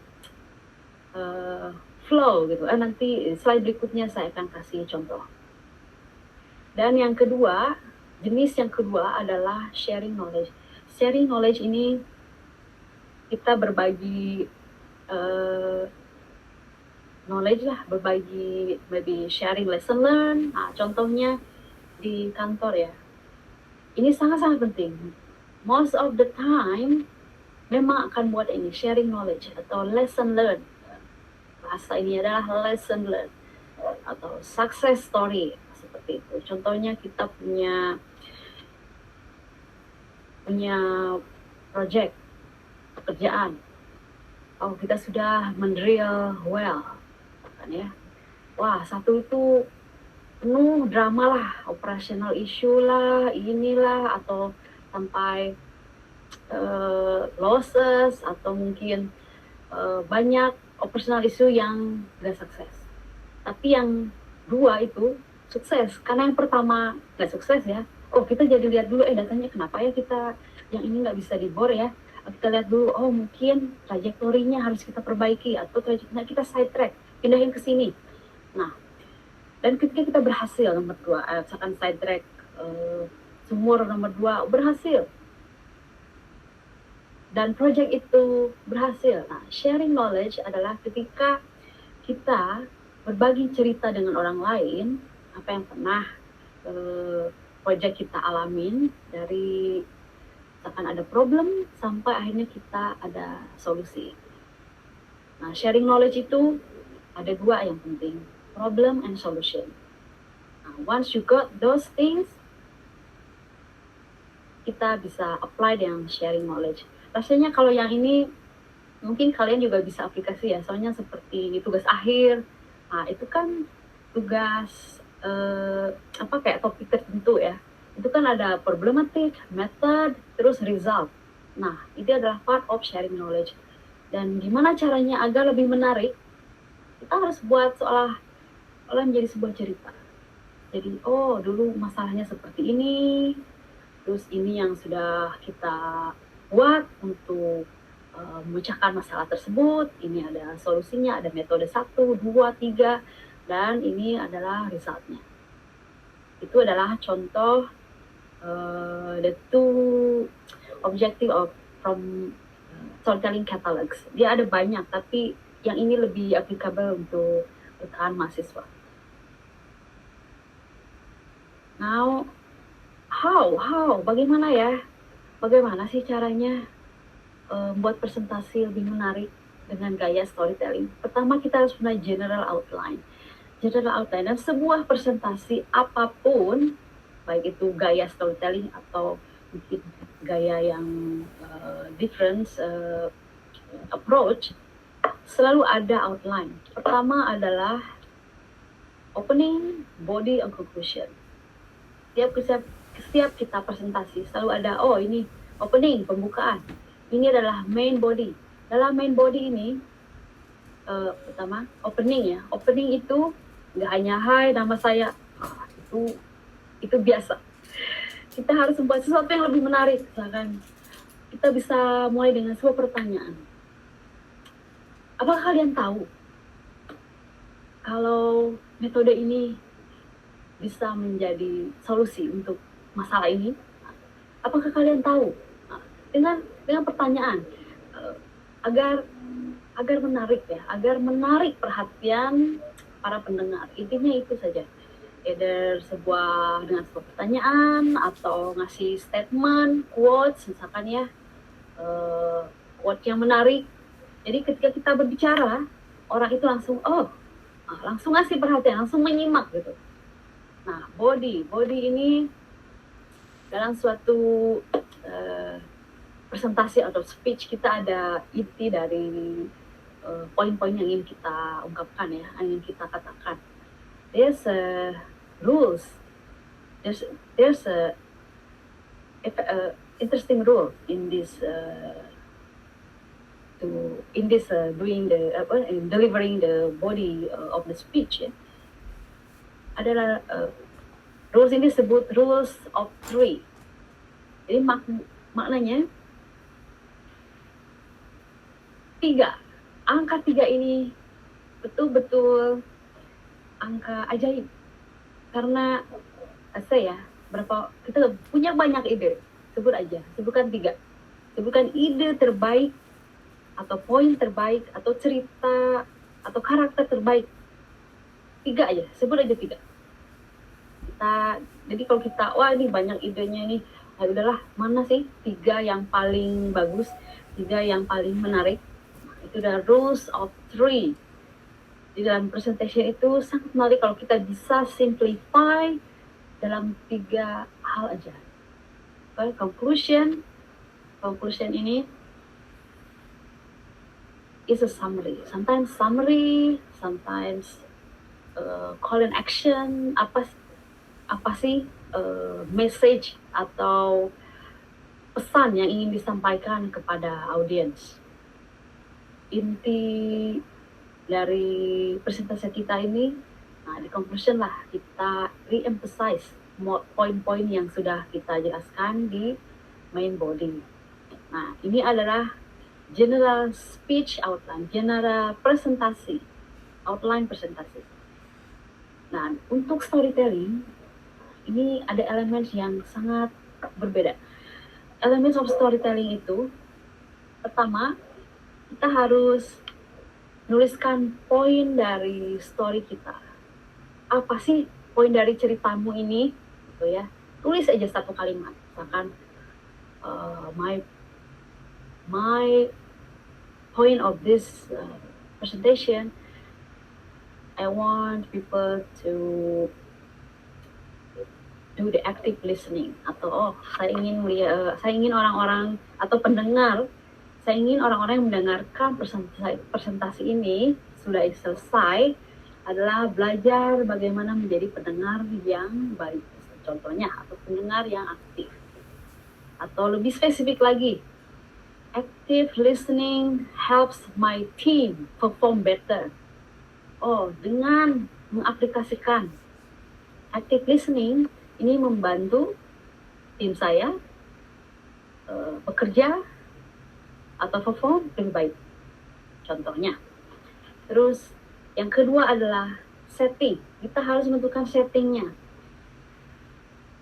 flow gitu. Nanti slide berikutnya saya akan kasih contoh. Dan yang kedua, jenis yang kedua adalah sharing knowledge. Sharing knowledge ini kita berbagi knowledge lah, berbagi, maybe sharing lesson learn. Contohnya di kantor ya. Ini sangat-sangat penting. Most of the time memang akan buat ini, sharing knowledge atau lesson learn. Bahasa ini adalah lesson learn atau success story, seperti itu. Contohnya kita punya project pekerjaan. Kita sudah mendrill well, kan ya. Satu itu penuh drama lah, operational issue lah, inilah, atau sampai losses, atau mungkin banyak operational issue yang gak sukses. Tapi yang dua itu sukses, karena yang pertama gak sukses ya. Oh, kita jadi lihat dulu datanya kenapa ya kita yang ini nggak bisa dibor ya. Kita lihat dulu, oh mungkin trajektorinya harus kita perbaiki, atau trajektorinya kita side track, pindahin ke sini. Nah, dan ketika kita berhasil nomor 2, misalkan side track sumur nomor 2 berhasil, dan project itu berhasil. Nah, sharing knowledge adalah ketika kita berbagi cerita dengan orang lain, apa yang pernah project kita alamin, dari misalkan ada problem sampai akhirnya kita ada solusi. Nah, sharing knowledge itu ada dua yang penting, problem and solution. Nah, once you got those things, kita bisa apply dengan sharing knowledge. Rasanya kalau yang ini mungkin kalian juga bisa aplikasi ya, soalnya seperti tugas akhir. Nah, itu kan tugas kayak topik tertentu ya. Itu kan ada problematic, method, terus result. Nah, itu adalah part of sharing knowledge. Dan gimana caranya agar lebih menarik? Kita harus buat seolah menjadi sebuah cerita. Jadi, oh dulu masalahnya seperti ini, terus ini yang sudah kita buat untuk memecahkan masalah tersebut. Ini ada solusinya, ada metode 1, 2, 3, dan ini adalah resultnya. Itu adalah contoh the two objective of from storytelling catalogs. Dia ada banyak, tapi yang ini lebih applicable untuk rekan mahasiswa. Now, bagaimana ya? Bagaimana sih caranya membuat presentasi lebih menarik dengan gaya storytelling? Pertama, kita harus punya general outline. General outline, dan sebuah presentasi apapun, baik itu gaya storytelling atau mungkin gaya yang different approach, selalu ada outline. Pertama adalah opening, body, and conclusion. Setiap kita presentasi selalu ada, oh ini opening, pembukaan. Ini adalah main body. Dalam main body ini, pertama opening ya. Opening itu nggak hanya hai nama saya, itu biasa. Kita harus membuat sesuatu yang lebih menarik. Misalkan kita bisa mulai dengan sebuah pertanyaan. Apakah kalian tahu kalau metode ini bisa menjadi solusi untuk masalah ini? Apakah kalian tahu? Dengan pertanyaan, agar menarik ya, agar menarik perhatian para pendengar. Intinya itu saja. Either dengan sebuah pertanyaan, atau ngasih statement, quotes, misalkan ya, quote yang menarik. Jadi ketika kita berbicara, orang itu langsung langsung ngasih perhatian, langsung menyimak gitu. Nah, body ini dalam suatu presentasi atau speech, kita ada inti dari poin-poin yang ingin kita ungkapkan ya, yang ingin kita katakan. There's rules. There's a interesting rule in this delivering the body of the speech ya. Adalah rules ini disebut rules of 3. Jadi maknanya 3. Angka 3 ini betul-betul angka ajaib. Karena kita punya banyak ide. Sebutkan 3. Sebutkan ide terbaik, atau poin terbaik, atau cerita, atau karakter terbaik. 3 aja, sebut aja 3. Jadi kalau kita, ini banyak idenya nih, udahlah, mana sih 3 yang paling bagus, 3 yang paling menarik. Itu adalah rules of 3. Di dalam presentation itu sangat menarik kalau kita bisa simplify dalam 3 hal aja. Conclusion ini is a summary. Sometimes call and action. Apa sih message atau pesan yang ingin disampaikan kepada audiens. Inti dari presentasi kita ini, nah di conclusion lah kita re-emphasize poin-poin yang sudah kita jelaskan di main body. Nah, ini adalah general speech outline, general presentasi, outline presentasi. Nah, untuk storytelling, ini ada elemen yang sangat berbeda. Elemen of storytelling itu, pertama, kita harus nuliskan poin dari story kita. Apa sih poin dari ceritamu ini? Gitu ya. Tulis aja satu kalimat. Misalkan, my point of this presentation, I want people to do the active listening, atau saya ingin orang-orang atau pendengar, saya ingin orang-orang yang mendengarkan presentasi ini sudah selesai adalah belajar bagaimana menjadi pendengar yang baik, contohnya, atau pendengar yang aktif. Atau lebih spesifik lagi, active listening helps my team perform better. Dengan mengaplikasikan active listening, ini membantu tim saya bekerja atau perform lebih baik, contohnya. Terus yang kedua adalah setting. Kita harus menentukan settingnya.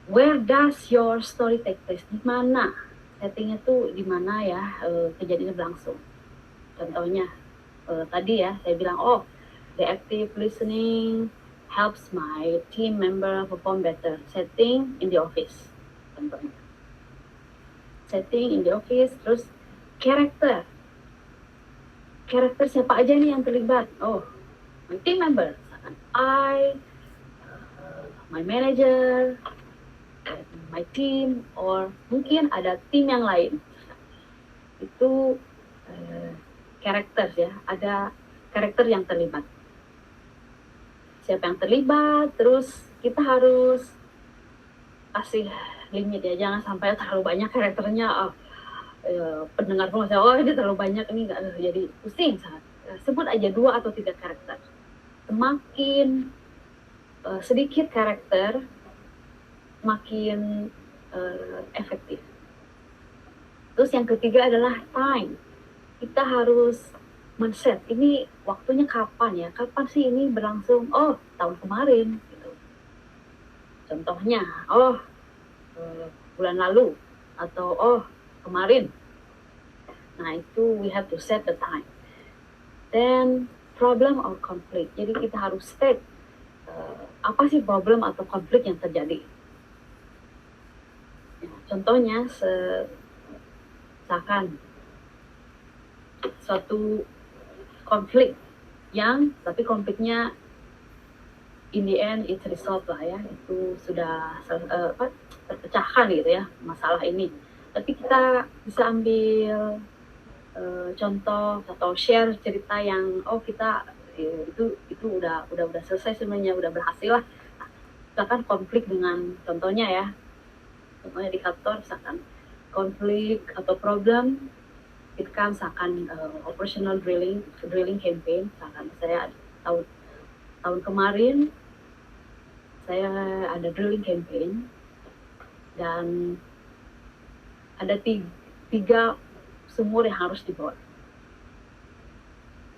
Where does your story take place? Di mana? Settingnya tuh di mana ya kejadiannya berlangsung. Contohnya tadi ya saya bilang, the active listening helps my team member perform better. Setting in the office, contohnya. Setting in the office. Terus karakter. Karakter siapa aja nih yang terlibat? My team member. I, my manager, my team, or mungkin ada tim yang lain. Itu karakter ya, ada karakter yang terlibat. Siapa yang terlibat, terus kita harus kasih limit ya, jangan sampai terlalu banyak karakternya. Pendengar pun ini terlalu banyak, ini nggak jadi pusing. Sebut aja 2 atau 3 karakter. Semakin sedikit karakter, makin efektif. Terus yang ketiga adalah time. Kita harus men-set, ini waktunya kapan ya? Kapan sih ini berlangsung? Tahun kemarin gitu. Contohnya, bulan lalu, atau kemarin. Nah, itu we have to set the time. Then problem or conflict. Jadi kita harus state apa sih problem atau konflik yang terjadi. Ya, contohnya misalkan suatu konflik tapi konfliknya in the end it's resolved lah ya, itu sudah terpecahkan gitu ya masalah ini. Tapi kita bisa ambil contoh atau share cerita yang kita itu udah selesai sebenarnya, udah berhasil lah. Misalkan konflik dengan, contohnya di kantor, misalkan konflik atau problem itu kan misalkan operational drilling campaign. Misalkan saya tahun kemarin saya ada drilling campaign dan ada 3 sumur yang harus dibor.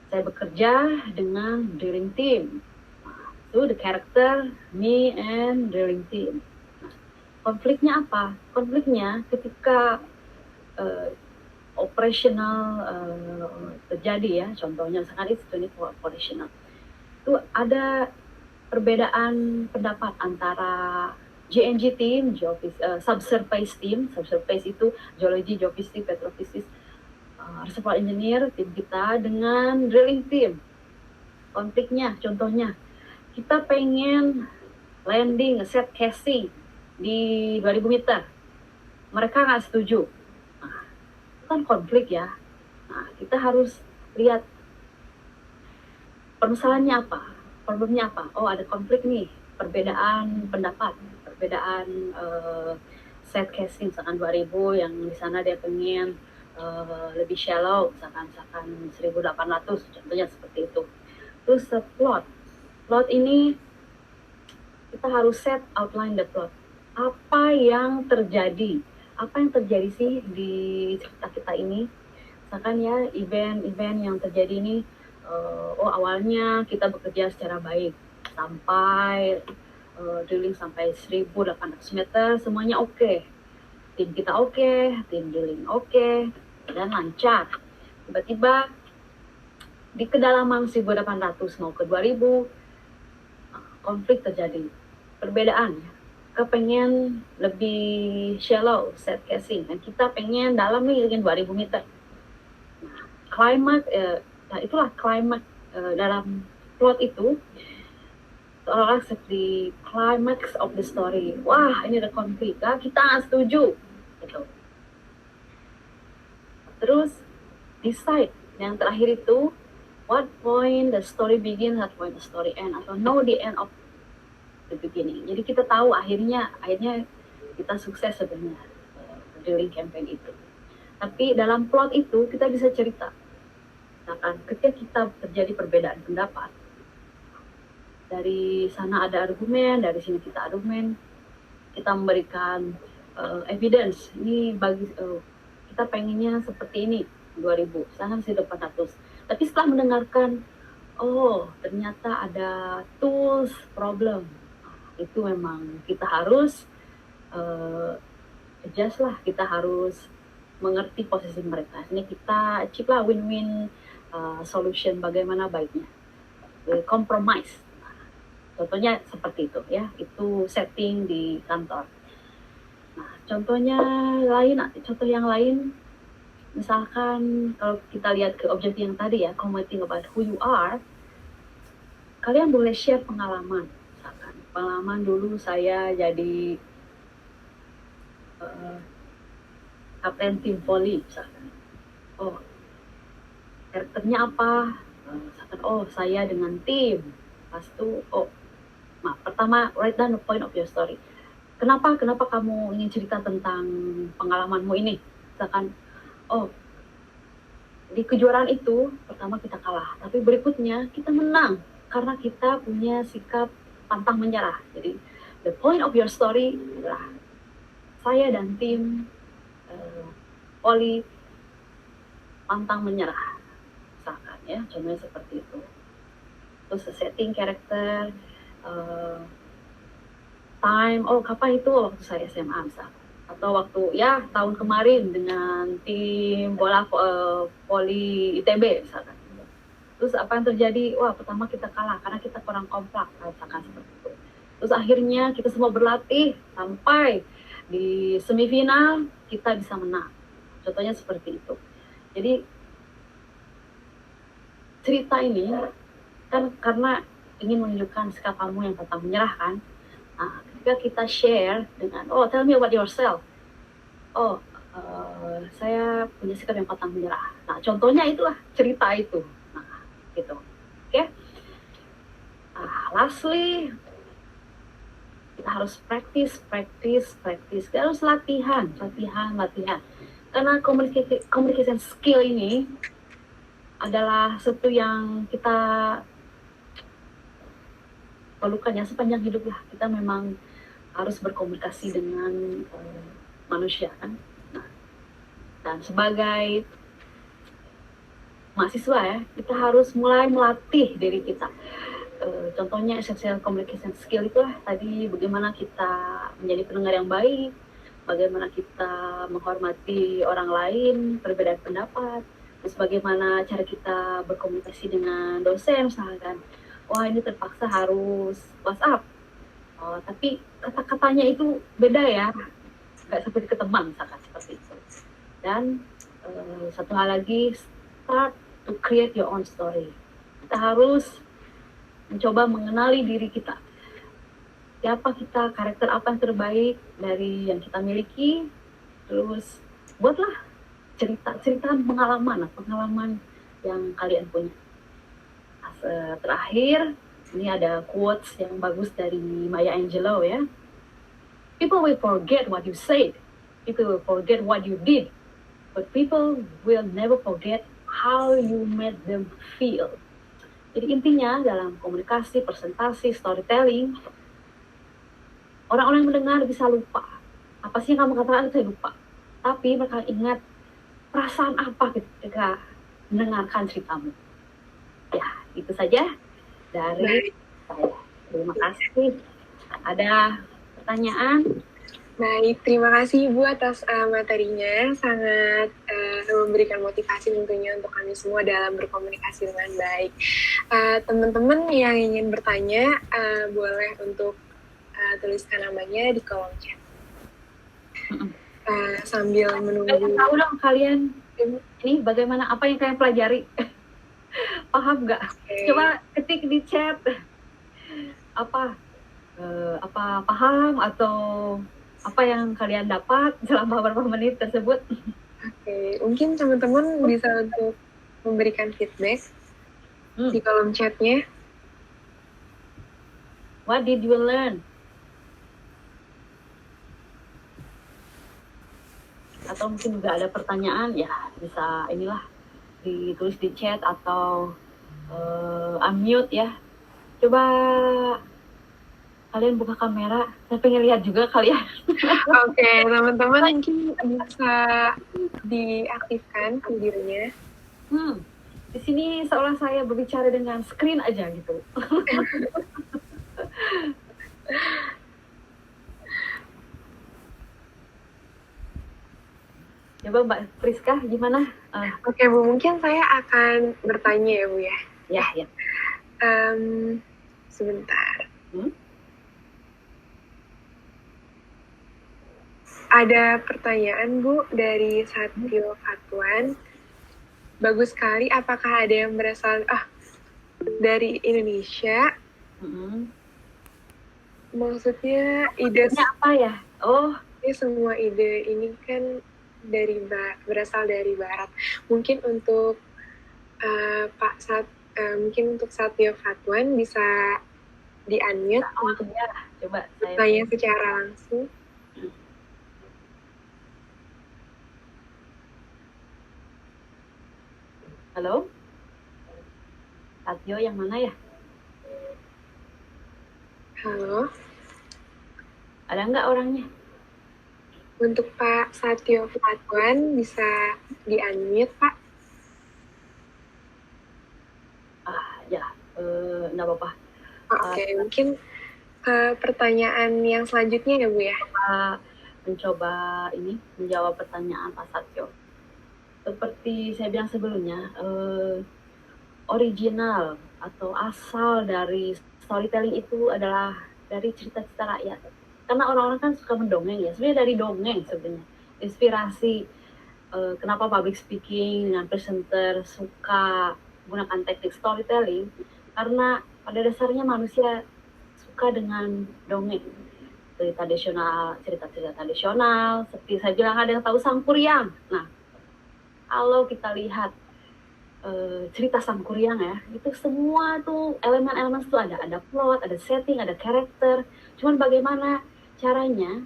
Saya bekerja dengan drilling team. Itu the character, me and drilling team. Konfliknya apa? Konfliknya ketika operational terjadi ya, contohnya misalkan itu 24 operational. Itu ada perbedaan pendapat antara GNG team, subsurface team. Subsurface itu geology, geophysics, petrophysics, reservoir engineer, tim kita dengan drilling team. Konfliknya, contohnya, kita pengen landing, set casing di 2000 meter. Mereka nggak setuju. Nah, itu kan konflik ya. Nah, kita harus lihat permasalahannya apa, problemnya apa. Ada konflik nih, perbedaan pendapat, perbedaan set casing, misalkan 2000, yang di sana dia pengen lebih shallow, misalkan 1800, contohnya seperti itu. Terus plot. Plot ini kita harus set outline the plot. Apa yang terjadi? Apa yang terjadi sih di cerita kita ini? Misalkan ya, event-event yang terjadi ini, awalnya kita bekerja secara baik sampai drilling sampai 1.800 meter, semuanya oke. Tim kita oke, tim drilling oke, dan lancar. Tiba-tiba di kedalaman 1.800 mau ke 2.000, konflik terjadi. Perbedaan ya. Kepengen lebih shallow set casing, dan kita pengen dalam nih dengan 2.000 meter. Klimaks, nah itulah klimaks dalam plot itu seolah seperti climax of the story. Wah, ini ada konflik, kita setuju. Gitu. Terus decide yang terakhir itu what point the story begin, what point the story end, atau know the end of the beginning. Jadi kita tahu akhirnya kita sukses sebenarnya drilling campaign itu. Tapi dalam plot itu kita bisa cerita. Misalkan ketika kita terjadi perbedaan pendapat, dari sana ada argumen, dari sini kita argumen, kita memberikan evidence. Ini bagi kita pengennya seperti ini 2.000, sana 1.800. Tapi setelah mendengarkan, oh ternyata ada tools problem, itu memang kita harus adjust lah, kita harus mengerti posisi mereka. Ini kita achieve lah win-win solution, bagaimana baiknya, compromise. Contohnya seperti itu ya, itu setting di kantor. Nah, contoh yang lain, misalkan kalau kita lihat ke objektif yang tadi ya, commenting about who you are, kalian boleh share pengalaman. Misalkan pengalaman dulu saya jadi kapten tim volley, misalkan. Oh, karakternya apa? Misalkan, oh saya dengan tim. Pas itu, pertama, write down the point of your story. Kenapa kamu ingin cerita tentang pengalamanmu ini? Misalkan, di kejuaraan itu, pertama kita kalah, tapi berikutnya kita menang, karena kita punya sikap pantang menyerah. Jadi, the point of your story adalah, saya dan tim volley pantang menyerah. Misalkan ya, contohnya seperti itu. Terus setting karakter, time, kapan itu waktu saya SMA misalkan, atau waktu ya tahun kemarin dengan tim bola voli ITB misalkan. Terus apa yang terjadi? Wah, pertama kita kalah karena kita kurang kompak, misalkan seperti itu. Terus akhirnya kita semua berlatih sampai di semifinal kita bisa menang. Contohnya seperti itu. Jadi cerita ini kan karena ingin menunjukkan sikap kamu yang pantang menyerah kan. Nah, ketika kita share dengan, tell me about yourself. Saya punya sikap yang pantang menyerah. Nah, contohnya itulah cerita itu. Nah, gitu. Oke. Lastly, kita harus practice. Kita harus latihan. Karena communication skill ini adalah sesuatu yang kita perlukan ya sepanjang hidup lah. Kita memang harus berkomunikasi dengan manusia kan. Nah, dan sebagai mahasiswa ya, kita harus mulai melatih diri kita. Contohnya essential communication skill itulah tadi, bagaimana kita menjadi pendengar yang baik, bagaimana kita menghormati orang lain, perbedaan pendapat, terus bagaimana cara kita berkomunikasi dengan dosen misalkan. Wah, ini terpaksa harus WhatsApp, tapi kata-katanya itu beda ya, nggak seperti ke teman misalkan seperti itu. Dan satu hal lagi, start to create your own story. Kita harus mencoba mengenali diri kita. Siapa kita, karakter apa yang terbaik dari yang kita miliki, terus buatlah cerita pengalaman yang kalian punya. Terakhir, ini ada quotes yang bagus dari Maya Angelou ya. People will forget what you said, people will forget what you did, but people will never forget how you made them feel. Jadi intinya dalam komunikasi, presentasi, storytelling, orang-orang yang mendengar bisa lupa. Apa sih yang kamu katakan itu lupa. Tapi mereka ingat perasaan apa ketika mendengarkan ceritamu. Ya, itu saja dari saya. Terima kasih. Ada pertanyaan? Baik, terima kasih Ibu atas materinya. Sangat memberikan motivasi tentunya untuk kami semua dalam berkomunikasi dengan baik. Teman-teman yang ingin bertanya, boleh untuk tuliskan namanya di kolom chat. Sambil menunggu. Tahu dong kalian ini bagaimana, apa yang kalian pelajari? Paham nggak? Coba ketik di chat. Apa paham atau apa yang kalian dapat selama beberapa menit tersebut? Oke, mungkin teman-teman bisa untuk memberikan feedback di kolom chatnya. What did you learn? Atau mungkin juga ada pertanyaan, ya bisa inilah ditulis di chat atau unmute ya. Coba kalian buka kamera, saya pengen lihat juga kalian. Oke, teman-teman mungkin bisa diaktifkan videonya. Di sini seolah saya berbicara dengan screen aja gitu. Coba Mbak Priska gimana? Oke Bu, mungkin saya akan bertanya ya Bu ya. Ya. Sebentar. Ada pertanyaan Bu dari Satyo Fatwan. Bagus sekali. Apakah ada yang berasal dari Indonesia? Maksudnya ide apa ya? Ini semua ide ini kan berasal dari Barat. Mungkin untuk mungkin untuk Satyo Fatwan bisa di-unmute untuk coba tanya secara langsung. Halo? Satyo yang mana ya? Halo? Ada nggak orangnya? Untuk Pak Satyo Fatwan bisa di-unmute, Pak? Nggak apa-apa. Oke, mungkin pertanyaan yang selanjutnya ya Bu ya? Mencoba menjawab pertanyaan Pak Satyo. Seperti saya bilang sebelumnya, original atau asal dari storytelling itu adalah dari cerita-cerita rakyat. Karena orang-orang kan suka mendongeng ya, sebenarnya dari dongeng sebenarnya. Inspirasi kenapa public speaking dengan presenter suka gunakan teknik storytelling, karena pada dasarnya manusia suka dengan dongeng. Cerita-cerita tradisional, seperti saya bilang ada yang tahu Sangkuriang. Nah, kalau kita lihat cerita Sangkuriang ya, itu semua tuh elemen-elemen tuh ada plot, ada setting, ada karakter. Cuman bagaimana caranya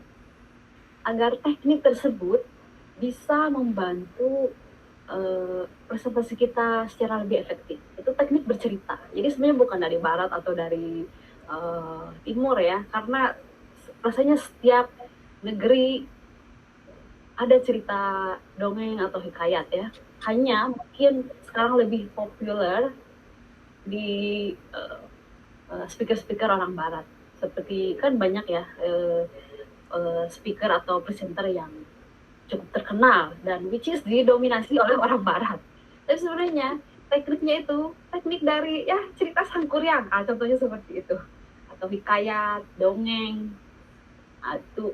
agar teknik tersebut bisa membantu presentasi kita secara lebih efektif. Itu teknik bercerita. Jadi sebenarnya bukan dari barat atau dari timur ya, karena rasanya setiap negeri ada cerita dongeng atau hikayat ya. Hanya mungkin sekarang lebih populer di speaker-speaker orang barat. Seperti kan banyak ya speaker atau presenter yang cukup terkenal dan which is didominasi oleh orang barat. Tapi sebenarnya tekniknya itu teknik dari ya cerita Sangkuriang, contohnya seperti itu, atau hikayat, dongeng, itu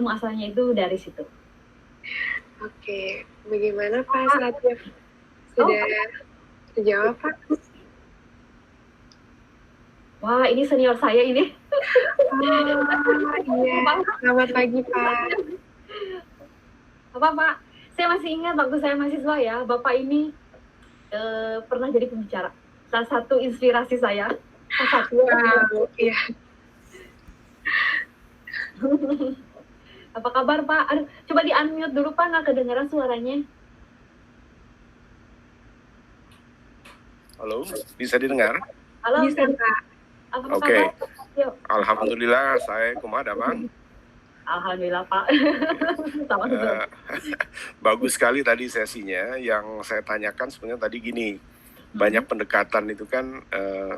muasalnya itu dari situ. Oke, bagaimana Pak Satyo? Sudah terjawab Pak? Wah, ini senior saya ini. Iya, selamat pagi Pak. Pak, saya masih ingat waktu saya mahasiswa ya, Bapak ini pernah jadi pembicara. Salah satu inspirasi saya. Wow, iya. Apa kabar Pak? Aduh, coba di-unmute dulu Pak, nggak kedengaran suaranya. Halo, bisa didengar? Halo, Bisa, Kak. apa Oke. kabar? Yuk. Alhamdulillah, saya kumaha, Bang. Alhamdulillah, Pak. Sama betul. Bagus sekali tadi sesinya. Yang saya tanyakan sebenarnya tadi gini, banyak pendekatan itu kan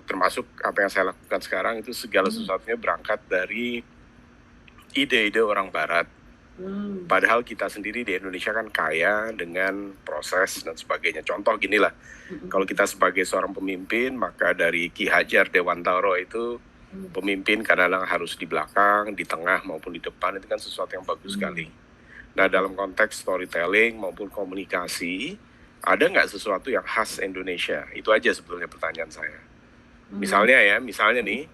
termasuk apa yang saya lakukan sekarang itu segala sesuatunya berangkat dari ide-ide orang Barat. Padahal kita sendiri di Indonesia kan kaya dengan proses dan sebagainya. Contoh gini lah, kalau kita sebagai seorang pemimpin, maka dari Ki Hajar Dewantara itu pemimpin kadang-kadang harus di belakang, di tengah maupun di depan, itu kan sesuatu yang bagus sekali. Nah, dalam konteks storytelling maupun komunikasi, ada nggak sesuatu yang khas Indonesia? Itu aja sebetulnya pertanyaan saya. Misalnya nih,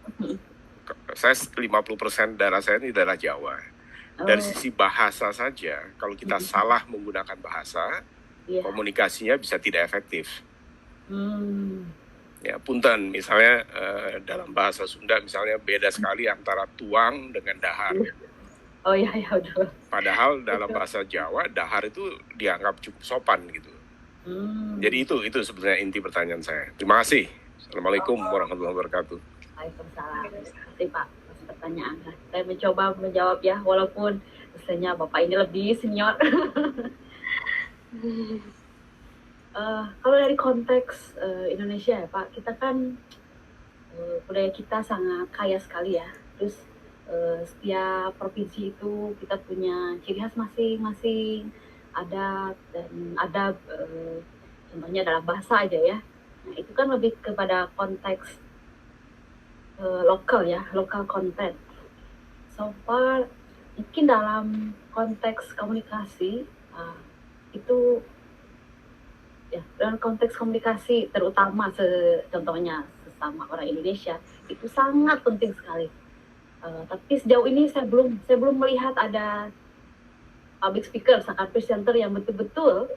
saya 50% darah saya ini darah Jawa. Dari sisi bahasa saja, kalau kita salah menggunakan bahasa, komunikasinya bisa tidak efektif. Ya, punten, misalnya dalam bahasa Sunda misalnya beda sekali antara tuang dengan dahar. Oh iya, udah. Padahal dalam bahasa Jawa, dahar itu dianggap cukup sopan gitu. Jadi itu sebenarnya inti pertanyaan saya. Terima kasih. Assalamualaikum warahmatullahi wabarakatuh. Waalaikumsalam. Terima kasih, Pak, atas pertanyaan. Saya mencoba menjawab ya, walaupun biasanya Bapak ini lebih senior. Kalau dari konteks Indonesia ya Pak, kita kan budaya kita sangat kaya sekali ya. Terus setiap provinsi itu kita punya ciri khas masing-masing, adat dan adab, contohnya dalam bahasa aja ya. Nah itu kan lebih kepada konteks lokal ya, lokal content. So far mungkin dalam konteks komunikasi itu ya, dalam konteks komunikasi terutama contohnya sesama orang Indonesia itu sangat penting sekali. Tapi sejauh ini saya belum melihat ada public speaker atau presenter yang betul-betul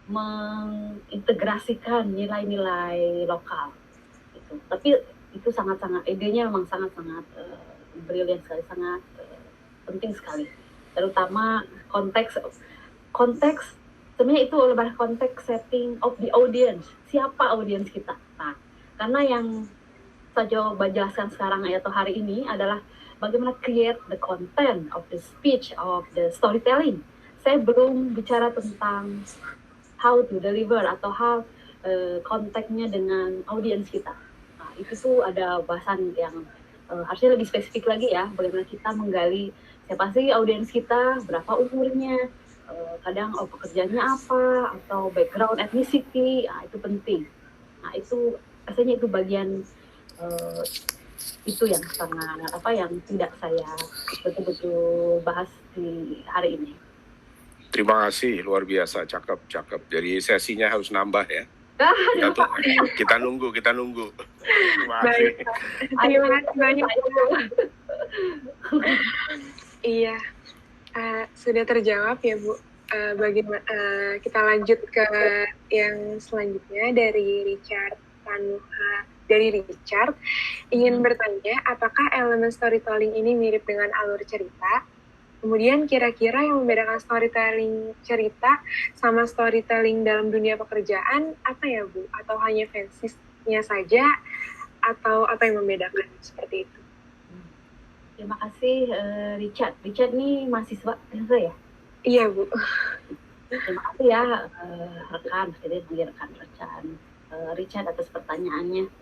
mengintegrasikan nilai-nilai lokal. Tapi itu sangat-sangat idenya memang sangat-sangat brilian sekali, sangat penting sekali. Terutama konteks sebenarnya itu adalah konteks setting of the audience. Siapa audiens kita? Nah, karena yang saya coba jelaskan sekarang atau hari ini adalah bagaimana create the content of the speech, of the storytelling. Saya belum bicara tentang how to deliver atau how kontaknya dengan audiens kita. Nah, itu tuh ada bahasan yang harusnya lebih spesifik lagi ya, bagaimana kita menggali siapa sih audiens kita, berapa umurnya, kadang pekerjaannya apa, atau background ethnicity, itu penting. Nah itu rasanya itu bagian itu yang sangat yang tidak saya betul-betul bahas di hari ini. Terima kasih, luar biasa, cakep. Jadi sesinya harus nambah ya. Kita nunggu. Terima kasih. Terima kasih banyak. Iya, sudah terjawab ya Bu. Bagaimana kita lanjut ke yang selanjutnya dari Richard Tanuha. Dari Richard ingin bertanya, apakah elemen storytelling ini mirip dengan alur cerita? Kemudian kira-kira yang membedakan storytelling cerita sama storytelling dalam dunia pekerjaan apa ya Bu? Atau hanya fansnya saja? Atau apa yang membedakan seperti itu? Terima kasih Richard. Richard nih mahasiswa ya? Iya Bu. Terima kasih ya rekan Richard atas pertanyaannya.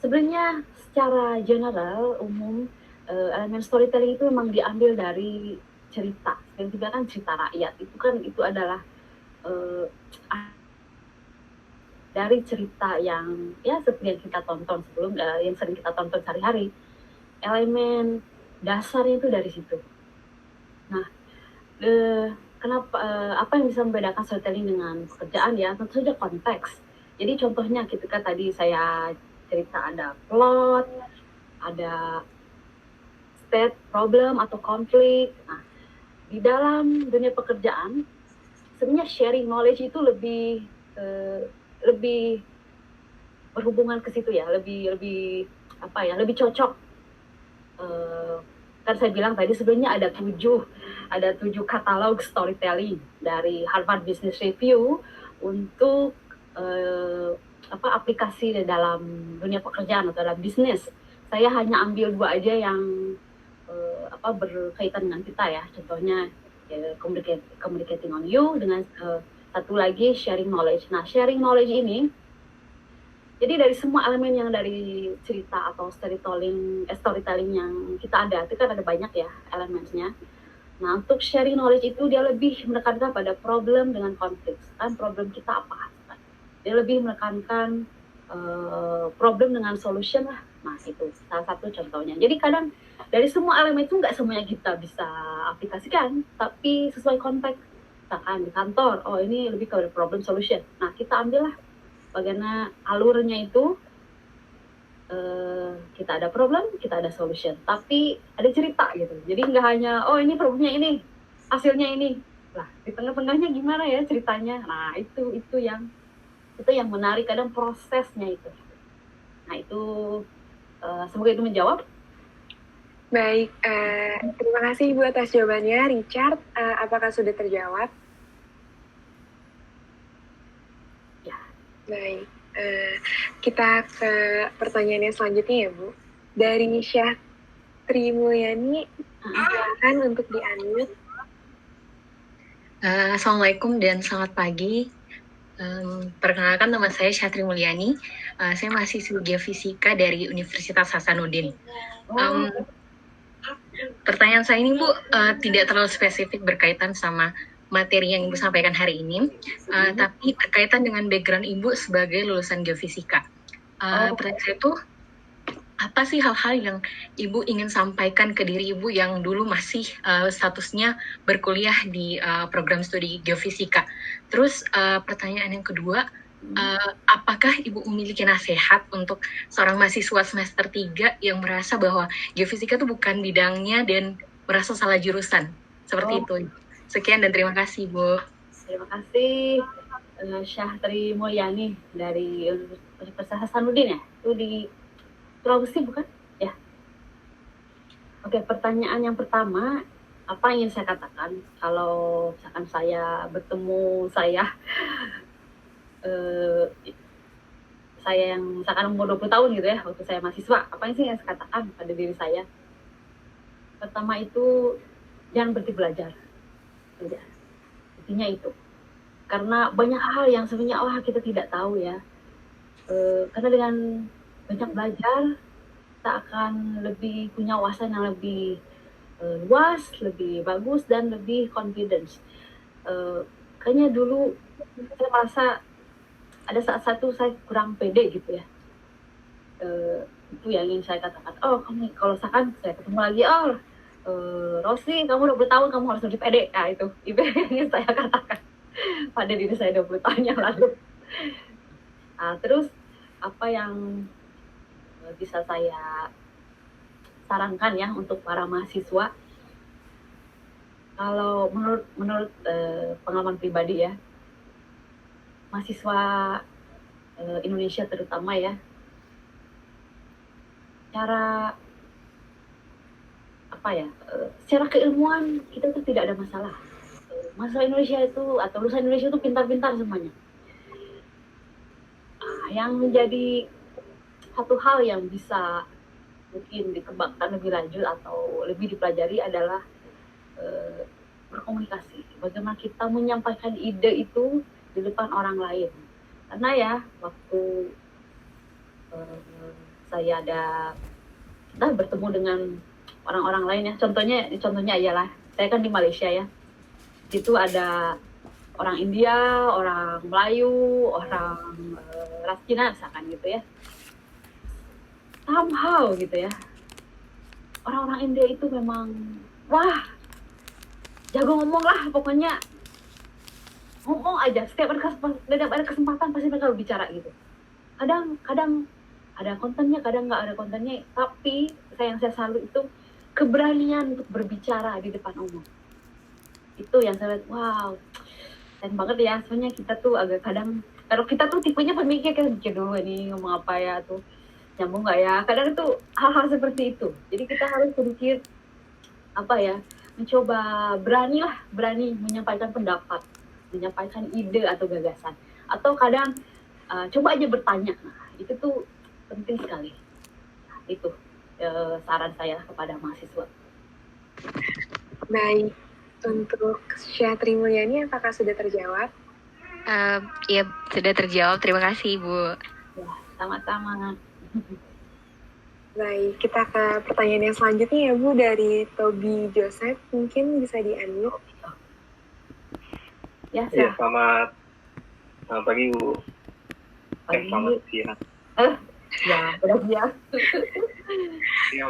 Sebenarnya secara general umum elemen storytelling itu memang diambil dari cerita. Yang juga kan cerita rakyat itu adalah dari cerita yang ya seperti yang kita tonton yang sering kita tonton sehari-hari. Elemen dasarnya itu dari situ. Nah, kenapa apa yang bisa membedakan storytelling dengan pekerjaan ya? Tentu saja konteks. Jadi contohnya ketika tadi saya cerita ada plot, ada state problem atau konflik. Nah, di dalam dunia pekerjaan sebenarnya sharing knowledge itu lebih berhubungan ke situ ya, lebih cocok. Kan saya bilang tadi sebenarnya ada 7 katalog storytelling dari Harvard Business Review untuk aplikasi di dalam dunia pekerjaan atau dalam bisnis. Saya hanya ambil 2 aja yang berkaitan dengan kita ya. Contohnya communicating on you, dengan satu lagi sharing knowledge. Nah, sharing knowledge ini jadi dari semua elemen yang dari cerita atau storytelling yang kita ada, itu kan ada banyak ya elemennya. Nah, untuk sharing knowledge itu dia lebih menekankan pada problem dengan konflik. Kan problem kita apa? Dia lebih menekankan problem dengan solution lah. Nah, itu salah satu contohnya. Jadi kadang dari semua elemen itu nggak semuanya kita bisa aplikasikan, tapi sesuai konteks. Misalkan di kantor, oh ini lebih ke problem solution. Nah, kita ambillah bagaimana alurnya itu, kita ada problem, kita ada solution, tapi ada cerita gitu. Jadi nggak hanya, oh ini problemnya ini, hasilnya ini. Lah, di tengah-tengahnya gimana ya ceritanya? Nah, itu yang menarik, kadang prosesnya itu. Nah, itu semoga itu menjawab. Baik, terima kasih Ibu atas jawabannya. Richard, apakah sudah terjawab? Ya. Baik, kita ke pertanyaannya selanjutnya ya Bu. Dari Syahtri Mulyani, silakan untuk di-unmute. Assalamualaikum dan selamat pagi. Perkenalkan, nama saya Syahtri Mulyani. Saya mahasiswi geofisika dari Universitas Hasanuddin. Pertanyaan saya ini Bu tidak terlalu spesifik berkaitan sama materi yang Ibu sampaikan hari ini, tapi berkaitan dengan background Ibu sebagai lulusan geofisika. Pertanyaan saya itu, apa sih hal-hal yang Ibu ingin sampaikan ke diri Ibu yang dulu masih statusnya berkuliah di program studi geofisika? Terus pertanyaan yang kedua, apakah Ibu memiliki nasihat untuk seorang mahasiswa semester 3 yang merasa bahwa geofisika itu bukan bidangnya dan merasa salah jurusan? Seperti itu. Sekian dan terima kasih, Bu. Terima kasih, Syahtri Mulyani dari Universitas Hasanuddin ya? Itu di Sulawesi bukan? Ya. Oke, pertanyaan yang pertama, apa yang ingin saya katakan kalau misalkan saya bertemu saya yang misalkan umur 20 tahun gitu ya, waktu saya mahasiswa, apa yang sih yang saya katakan pada diri saya? Pertama itu, jangan berhenti belajar. Intinya itu. Karena banyak hal yang sebenarnya kita tidak tahu ya. Karena dengan banyak belajar, kita akan lebih punya wawasan yang lebih luas, lebih bagus, dan lebih confidence. Kayaknya dulu saya merasa ada saat satu saya kurang pede gitu ya. Itu yang ingin saya katakan. Kamu kalau misalkan saya ketemu lagi, Rosli, kamu 20 tahun, kamu harus lebih pede. Nah, itu yang saya katakan pada diri saya 20 tahun yang lalu. Nah, terus apa yang bisa saya sarankan ya untuk para mahasiswa, kalau menurut pengalaman pribadi ya, mahasiswa Indonesia terutama ya, secara keilmuan kita tuh tidak ada masalah. Mahasiswa Indonesia itu atau lulusan Indonesia itu pintar-pintar semuanya. Yang menjadi satu hal yang bisa mungkin dikembangkan lebih lanjut atau lebih dipelajari adalah berkomunikasi. Bagaimana kita menyampaikan ide itu di depan orang lain. Karena ya waktu saya bertemu dengan orang-orang lain ya. Contohnya ialah saya kan di Malaysia ya. Itu ada orang India, orang Melayu, orang ras Cina misalkan gitu ya. Somehow gitu ya, orang-orang India itu memang jago ngomong lah, pokoknya ngomong aja, setiap ada kesempatan pasti mereka berbicara gitu. Kadang ada kontennya, kadang nggak ada kontennya, tapi yang saya salut itu keberanian untuk berbicara di depan umum. Itu yang saya lihat, keren banget ya. Sebenarnya kita tuh agak kadang, kalau kita tuh tipenya pemikir, kita mikir dulu ini ngomong apa ya tuh, nyambung nggak ya, kadang itu hal-hal seperti itu. Jadi kita harus sedikit mencoba berani menyampaikan pendapat, menyampaikan ide atau gagasan. Atau kadang coba aja bertanya. Nah, itu tuh penting sekali. Nah, itu saran saya kepada mahasiswa. Baik, untuk Syatri Mulyani apakah sudah terjawab? Ya, sudah terjawab. Terima kasih, Ibu. Ya, sama-sama. Baik, kita ke pertanyaan yang selanjutnya ya Bu, dari Toby Joseph. Mungkin bisa di-unmute. Ya, Iya, selamat pagi Bu. Pagi. Selamat siang. Ya, udah biar. Ini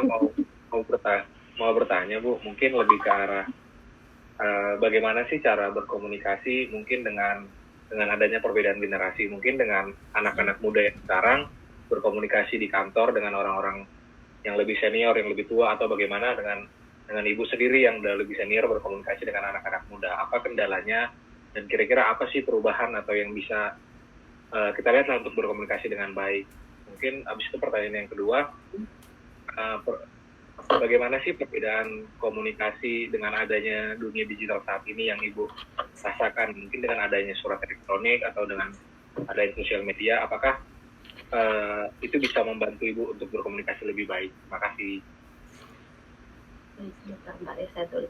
mau bertanya Bu, mungkin lebih ke arah bagaimana sih cara berkomunikasi mungkin dengan adanya perbedaan generasi, mungkin dengan anak-anak muda yang sekarang berkomunikasi di kantor dengan orang-orang yang lebih senior, yang lebih tua, atau bagaimana dengan Ibu sendiri yang udah lebih senior berkomunikasi dengan anak-anak muda. Apa kendalanya dan kira-kira apa sih perubahan atau yang bisa kita lihat untuk berkomunikasi dengan baik. Mungkin abis itu pertanyaan yang kedua, bagaimana sih perbedaan komunikasi dengan adanya dunia digital saat ini yang Ibu rasakan, mungkin dengan adanya surat elektronik atau dengan adanya sosial media, apakah itu bisa membantu Ibu untuk berkomunikasi lebih baik? Terima kasih. Mbak Desa dulu.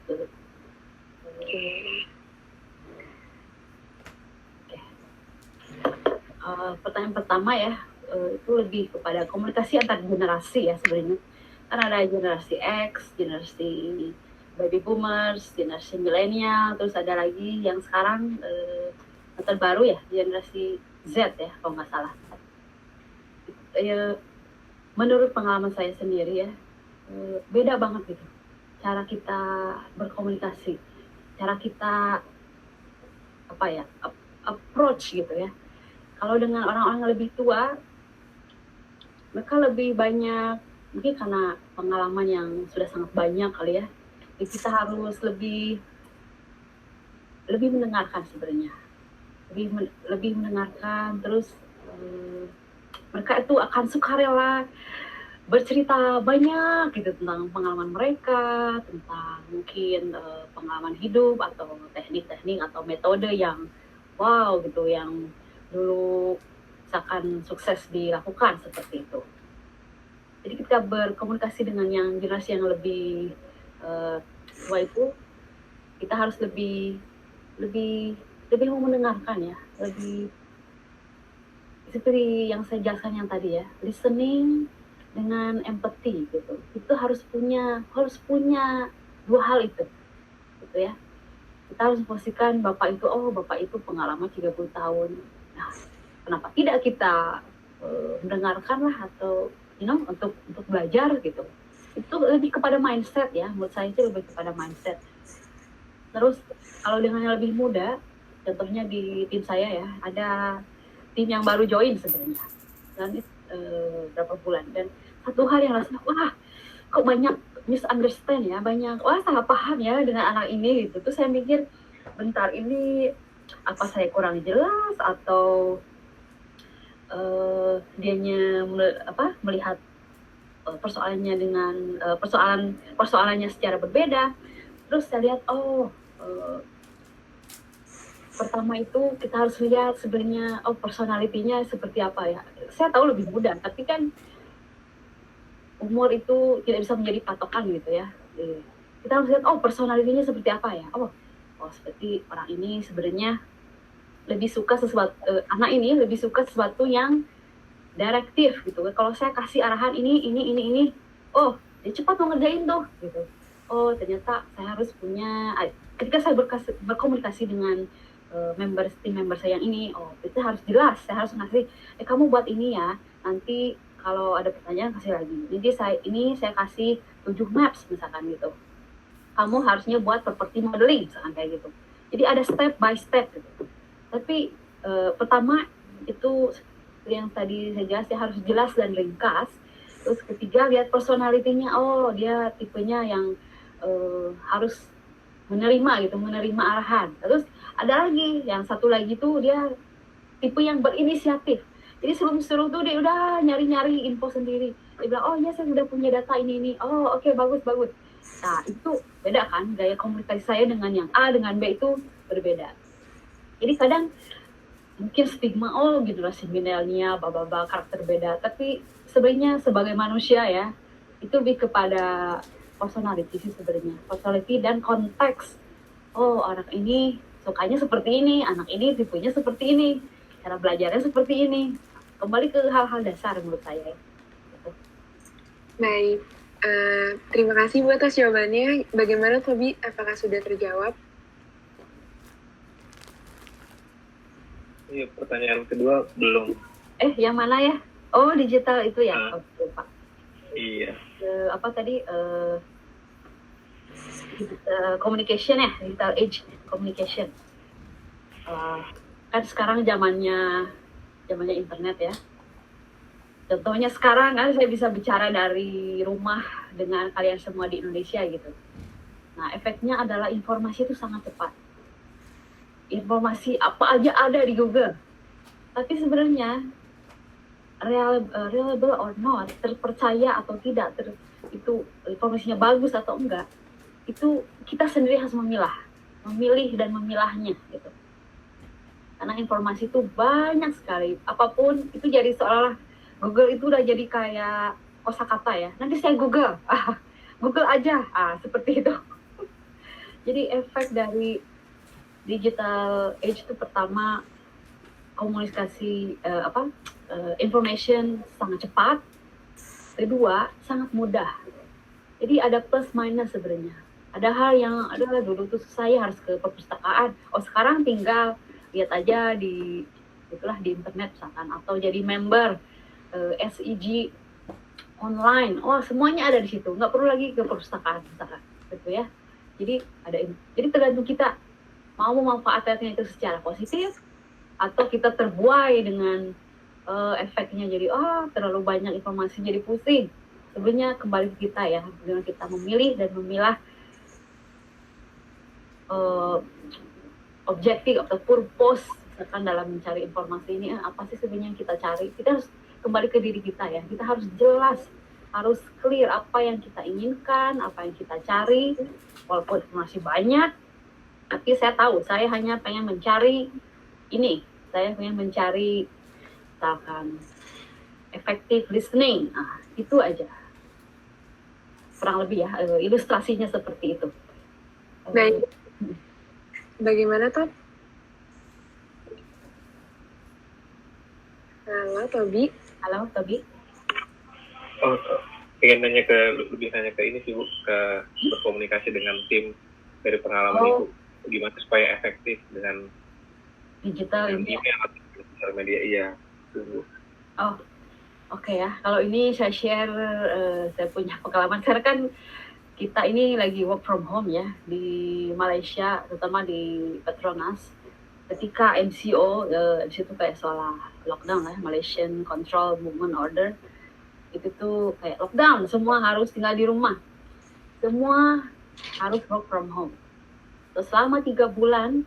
Pertanyaan pertama ya, itu lebih kepada komunikasi antar generasi ya sebenarnya. Kan ada generasi X, generasi baby boomers, generasi milenial, terus ada lagi yang sekarang terbaru ya, generasi Z ya kalau nggak salah. Menurut pengalaman saya sendiri ya, beda banget gitu cara kita berkomunikasi, cara kita approach gitu ya. Kalau dengan orang-orang yang lebih tua, mereka lebih banyak, mungkin karena pengalaman yang sudah sangat banyak kali ya, kita harus lebih mendengarkan sebenarnya, lebih mendengarkan. Terus mereka itu akan sukarela bercerita banyak gitu tentang pengalaman mereka, tentang mungkin pengalaman hidup atau teknik-teknik atau metode yang wow gitu, yang dulu misalkan sukses dilakukan seperti itu. Jadi kita berkomunikasi dengan yang generasi yang lebih tua itu, kita harus lebih mau mendengarkan ya, lebih seperti yang saya jelaskan yang tadi ya, listening dengan empathy gitu. Itu harus punya dua hal itu gitu ya. Kita harus posisikan bapak itu pengalaman 30 tahun. Nah, kenapa tidak kita mendengarkan lah, atau untuk belajar gitu. Itu lebih kepada mindset ya, menurut saya itu lebih kepada mindset. Terus kalau dengan yang lebih muda, contohnya di tim saya ya, ada tim yang baru join sebenarnya, dan berapa bulan, dan satu hal yang rasanya wah kok banyak misunderstand ya, banyak salah paham ya dengan anak ini gitu. Terus saya mikir, bentar, ini apa saya kurang jelas atau dianya melihat persoalannya dengan persoalannya secara berbeda. Terus saya lihat pertama itu kita harus lihat sebenarnya personalitinya seperti apa ya. Saya tahu lebih muda, tapi kan umur itu tidak bisa menjadi patokan gitu ya. Kita harus lihat personalitinya seperti apa ya. Seperti orang ini sebenarnya lebih suka sesuatu, anak ini lebih suka sesuatu yang direktif gitu. Kalau saya kasih arahan ini, dia cepat mau ngerjain tuh gitu. Ternyata saya harus punya, ketika saya berkomunikasi dengan tim member saya yang ini, itu harus jelas. Saya harus ngasih, kamu buat ini ya, nanti kalau ada pertanyaan kasih lagi. Jadi saya kasih 7 maps misalkan gitu. Kamu harusnya buat property modeling misalkan kayak gitu. Jadi ada step by step gitu. Tapi pertama itu yang tadi saya jelas, dia harus jelas dan ringkas. Terus ketiga, lihat personalitinya, dia tipenya yang harus menerima arahan. Terus ada lagi, yang satu lagi tuh dia tipe yang berinisiatif. Jadi sebelum suruh tuh dia udah nyari-nyari info sendiri. Dia bilang, iya saya sudah punya data ini. Oke, bagus. Nah, itu beda kan, gaya komunikasi saya dengan yang A dengan B itu berbeda. Jadi kadang mungkin stigma generasi milenial, karakter beda. Tapi sebenarnya sebagai manusia ya, itu lebih kepada personality sih sebenarnya. Personality dan konteks. Oh, anak ini sukanya seperti ini, anak ini tipenya seperti ini, cara belajarnya seperti ini. Kembali ke hal-hal dasar menurut saya. Gitu. Baik, terima kasih Bu atas jawabannya. Bagaimana Tobi, apakah sudah terjawab? Iya, pertanyaan kedua belum. Yang mana ya? Oh, digital itu ya? Lupa. Iya. Apa tadi? Communication ya, digital age communication. Kan sekarang zamannya internet ya. Contohnya sekarang kan saya bisa bicara dari rumah dengan kalian semua di Indonesia gitu. Nah, efeknya adalah informasi itu sangat cepat. Informasi apa aja ada di Google. Tapi sebenarnya reliable or not, terpercaya atau tidak, itu informasinya bagus atau enggak, itu kita sendiri harus memilih dan memilahnya gitu. Karena informasi itu banyak sekali. Apapun itu jadi seolah-olah Google itu udah jadi kayak kosakata ya. Nanti saya Google. Google aja. Seperti itu. Jadi efek dari digital age itu pertama komunikasi information sangat cepat. Kedua, sangat mudah. Jadi ada plus minus sebenarnya. Ada hal yang dulu tuh saya harus ke perpustakaan. Oh, sekarang tinggal lihat aja di internet misalkan, atau jadi member SEG online. Oh, semuanya ada di situ. Nggak perlu lagi ke perpustakaan misalkan. Gitu ya. Jadi tergantung kita mau memanfaatkannya itu secara positif atau kita terbuai dengan efeknya jadi terlalu banyak informasi jadi pusing. Sebenarnya kembali ke kita ya, dengan kita memilih dan memilah objektif atau purpose misalkan dalam mencari informasi ini apa sih sebenarnya yang kita cari. Kita harus kembali ke diri kita ya. Kita harus jelas, harus clear apa yang kita inginkan, apa yang kita cari. Walaupun informasi banyak, tapi saya tahu saya hanya pengen mencari ini. Saya pengen mencari misalkan effective listening. Itu aja. Kurang lebih ya, ilustrasinya seperti itu. Baik. Bagaimana, Tob? Halo, Tobi. Halo, Tobi. Oh, pengen lebih nanya ke ini sih Bu, ke berkomunikasi dengan tim dari pengalaman Ibu. Gimana supaya efektif dengan digital ini atau sosial media, iya. Oke ya. Kalau ini saya share, saya punya pengalaman. Sekarang kan kita ini lagi work from home ya di Malaysia, terutama di Petronas. Ketika MCO, di situ kayak soal lockdown lah, Malaysian Control Movement Order, itu tuh kayak lockdown, semua harus tinggal di rumah, semua harus work from home. Terus selama 3 bulan,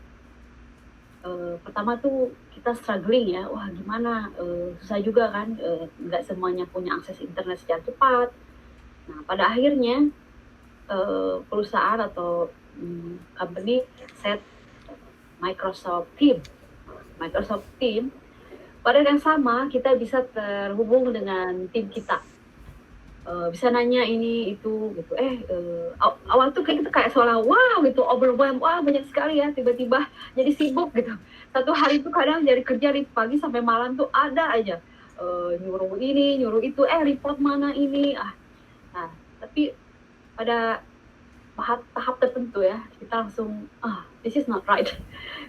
pertama tuh kita struggling ya, wah gimana, susah juga kan, nggak semuanya punya akses internet secara cepat. Nah pada akhirnya perusahaan atau company set Microsoft Team. Pada yang sama kita bisa terhubung dengan tim kita, bisa nanya ini itu gitu. Awal tuh kayak seolah wow gitu, overwhelmed, wah banyak sekali ya, tiba-tiba jadi sibuk gitu. Satu hari tuh kadang dari kerja dari pagi sampai malam tuh ada aja nyuruh ini nyuruh itu, report mana ini. Nah tapi pada tahap tertentu ya kita langsung this is not right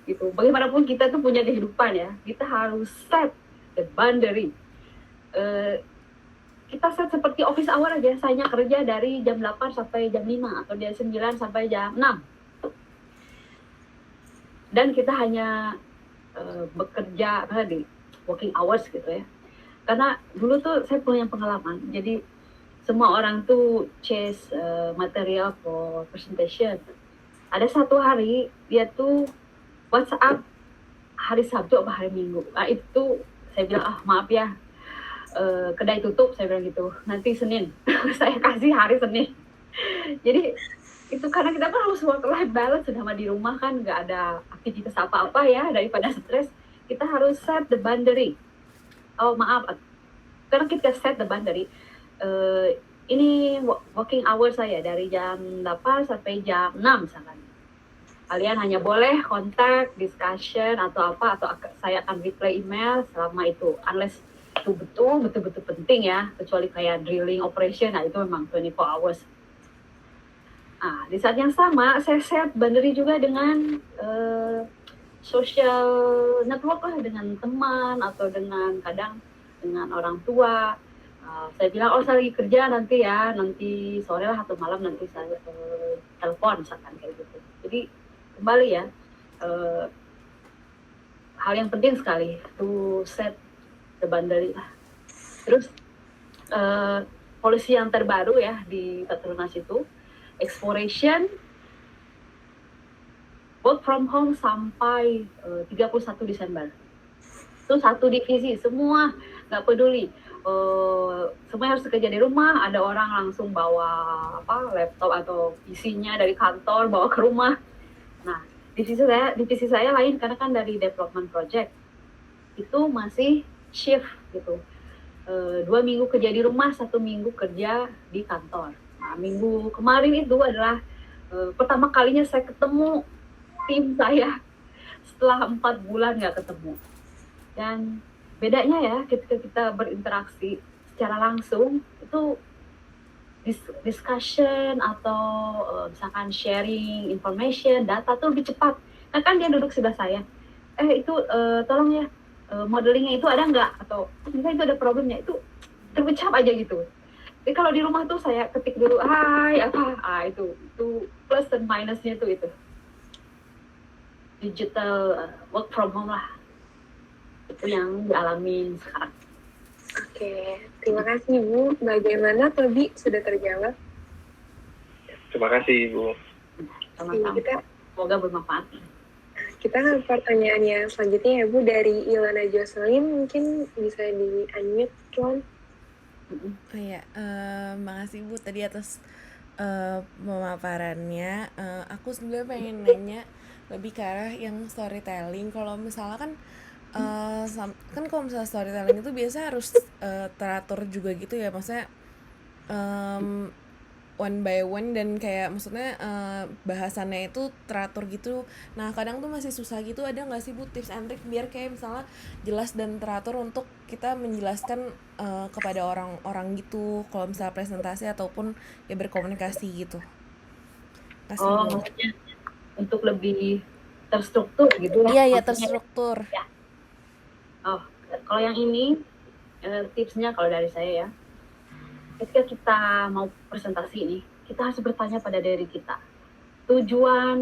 gitu. Bagaimanapun kita tuh punya kehidupan ya, kita harus set the boundary. Kita set seperti office hour aja, saya kerja dari jam 8 sampai jam 5 atau dari 9 sampai jam 6. Dan kita hanya bekerja di working hours gitu ya. Karena dulu tuh saya punya pengalaman, jadi semua orang tuh chase material for presentation. Ada satu hari dia tuh WhatsApp hari Sabtu atau hari Minggu. Itu saya bilang maaf ya, kedai tutup, saya bilang gitu. Nanti Senin saya kasih hari Senin. Jadi itu karena kita kan harus work life balance, sudah di rumah kan nggak ada aktivitas apa-apa ya, daripada stres kita harus set the boundary. Oh maaf, karena kita set the boundary, ini working hour saya dari jam 8 sampai jam 6 misalkan. Kalian hanya boleh kontak, discussion atau apa, atau saya akan reply email selama itu, unless itu betul-betul penting ya, kecuali kayak drilling operation, nah itu memang 24 hours. Nah, di saat yang sama saya set boundary juga dengan social network lah, dengan teman atau dengan kadang dengan orang tua. Saya bilang, oh saya lagi kerja nanti ya, nanti sore lah atau malam nanti saya telepon misalkan kayak gitu. Jadi kembali ya, hal yang penting sekali to set the boundary lah. Terus polisi yang terbaru ya di Petronas itu, exploration work from home sampai 31 Desember. Itu satu divisi, semua nggak peduli. Semua harus kerja di rumah, ada orang langsung bawa laptop atau PC-nya dari kantor bawa ke rumah. Nah, divisi saya lain karena kan dari development project itu masih shift gitu. 2 minggu kerja di rumah, 1 minggu kerja di kantor. Nah, minggu kemarin itu adalah pertama kalinya saya ketemu tim saya setelah 4 bulan nggak ketemu. Dan bedanya ya ketika kita berinteraksi secara langsung itu discussion atau misalkan sharing information, data tuh lebih cepat. Nah kan dia duduk sebelah saya, itu tolong ya modelingnya itu ada nggak, atau misalnya itu ada problemnya, itu terucap aja gitu. Jadi kalau di rumah tuh saya ketik dulu, hai apa, itu plus dan minusnya tuh itu digital work from home lah, itu yang dialamin sekarang. Oke, terima kasih Bu. Bagaimana Tobi, sudah terjawab? Terima kasih Ibu. Sama-sama. Semoga bermanfaat. Kita ke pertanyaan yang selanjutnya ya Bu, dari Ilana Jocelyn, mungkin bisa di-unmute Tuan. Oh iya, makasih Bu tadi atas pemaparannya. Aku sebenarnya pengen nanya lebih ke arah yang storytelling. Kalau misalnya kan kalau misalnya storytelling itu biasa harus teratur juga gitu ya, maksudnya one by one, dan kayak maksudnya bahasannya itu teratur gitu. Nah kadang tuh masih susah gitu, ada nggak sih Bu tips and trick biar kayak misalnya jelas dan teratur untuk kita menjelaskan kepada orang-orang gitu kalau misalnya presentasi ataupun ya berkomunikasi gitu. Kasih Bu. Maksudnya untuk lebih terstruktur gitu ya? Iya terstruktur. Ya. Kalau yang ini tipsnya kalau dari saya ya, ketika kita mau presentasi ini, kita harus bertanya pada diri kita, tujuan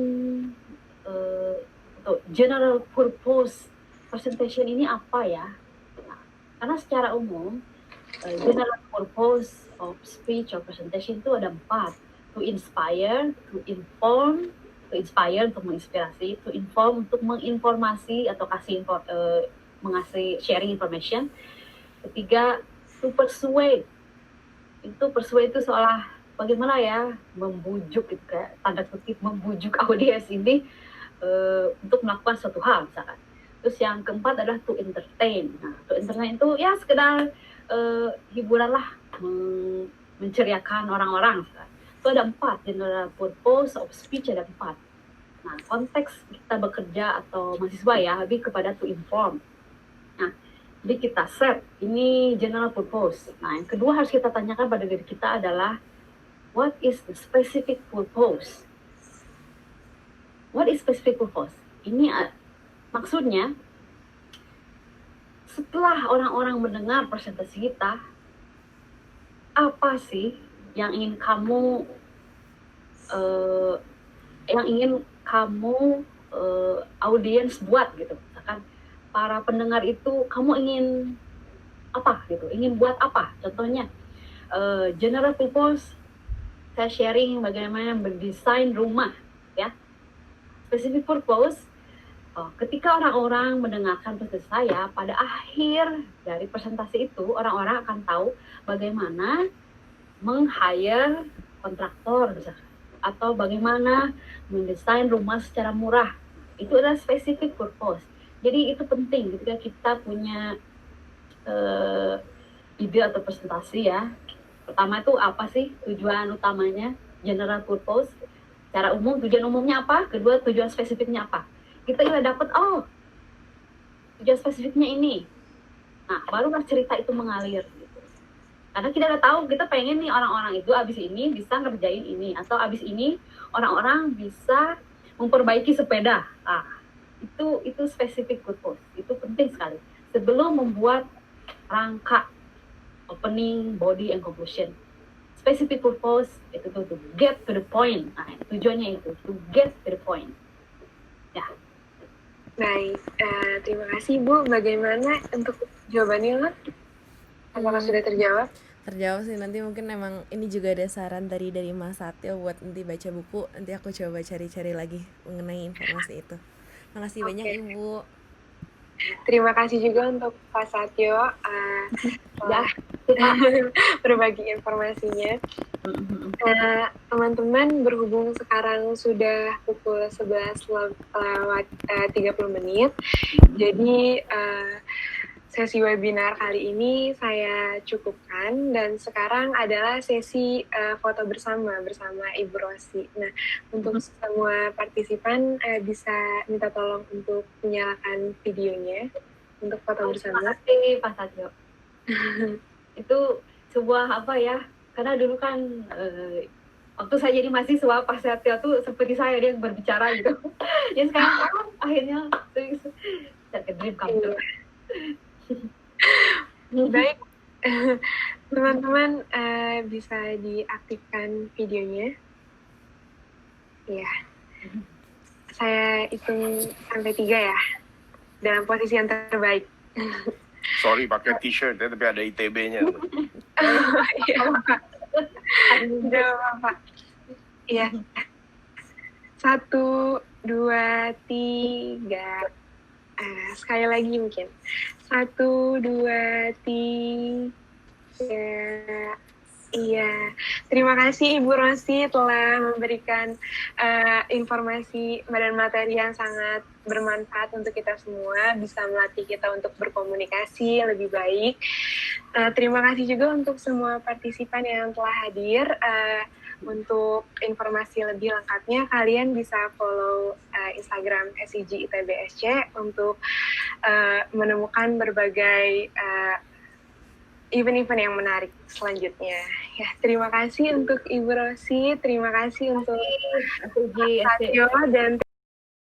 atau general purpose presentation ini apa ya? Nah, karena secara umum general purpose of speech or presentation itu ada 4, to inspire, to inform, to inspire untuk menginspirasi, to inform untuk menginformasi atau mengasih sharing information. Ketiga, to persuade. Persuade itu seolah bagaimana ya membujuk gitu, kayak tanda kutip membujuk audiens ini untuk melakukan suatu hal misalkan. Terus yang keempat adalah to entertain. Nah, to entertain itu ya sekedar hiburan lah, menceriakan orang-orang misalkan. Itu ada 4, general purpose of speech ada 4. Nah, konteks kita bekerja atau mahasiswa ya lebih kepada to inform. Nah, jadi kita set, ini general purpose. Nah, yang kedua harus kita tanyakan pada diri kita adalah, what is the specific purpose? What is specific purpose? Ini maksudnya, setelah orang-orang mendengar presentasi kita, apa sih yang ingin kamu audiens buat gitu. Misalkan para pendengar itu kamu ingin apa gitu, ingin buat apa? Contohnya general purpose, saya sharing bagaimana mendesain rumah ya. Specific purpose, ketika orang-orang mendengarkan presentasi saya, pada akhir dari presentasi itu orang-orang akan tahu bagaimana meng-hire kontraktor misalkan, atau bagaimana mendesain rumah secara murah. Itu adalah specific purpose. Jadi itu penting ketika kita punya ide atau presentasi ya. Pertama itu apa sih tujuan utamanya, general purpose, secara umum tujuan umumnya apa, kedua tujuan spesifiknya apa. Kita udah dapat, oh tujuan spesifiknya ini, nah barulah cerita itu mengalir gitu. Karena kita udah tahu, kita pengen nih orang-orang itu abis ini bisa ngerjain ini, atau abis ini orang-orang bisa memperbaiki sepeda. Ah, itu spesifik purpose, itu penting sekali sebelum membuat rangka opening, body, and conclusion. Specific purpose itu tuh to get to the point. Nah, tujuannya itu to get to the point. Ya. Baik, terima kasih Bu. Bagaimana untuk jawabannya? Apakah sudah terjawab? Terjawab sih, nanti mungkin emang ini juga ada saran dari Mas Satyo buat nanti baca buku, nanti aku coba cari-cari lagi mengenai informasi itu. Makasih banyak Ibu. Terima kasih juga untuk Pak Satyo telah berbagi informasinya. Teman-teman, berhubung sekarang sudah pukul 11 lewat 30 menit, jadi sesi webinar kali ini saya cukupkan, dan sekarang adalah sesi foto bersama Ibu Rosi. Nah, untuk semua partisipan bisa minta tolong untuk menyalakan videonya untuk foto bersama. Terima kasih Pak Satyo. Itu sebuah apa ya? Karena dulu kan waktu saya jadi mahasiswa, Pak Satyo tuh seperti saya, dia berbicara gitu. Ya sekarang akhirnya saya dream come true. Baik, teman-teman bisa diaktifkan videonya. Ya, saya hitung sampai 3 ya, dalam posisi yang terbaik. Sorry pakai t-shirt ya, tapi ada ITB-nya. Iya Pak, tidak apa-apa. Iya, 1, 2, 3. Sekali lagi mungkin. 1, 2, 3. Iya, terima kasih Ibu Rosi telah memberikan informasi dan materi yang sangat bermanfaat untuk kita semua, bisa melatih kita untuk berkomunikasi lebih baik. Terima kasih juga untuk semua partisipan yang telah hadir. Untuk informasi lebih lengkapnya, kalian bisa follow Instagram SIG ITBSC untuk menemukan berbagai event-event yang menarik selanjutnya. Ya, terima kasih untuk Ibu Rosi, terima kasih untuk Satyo, dan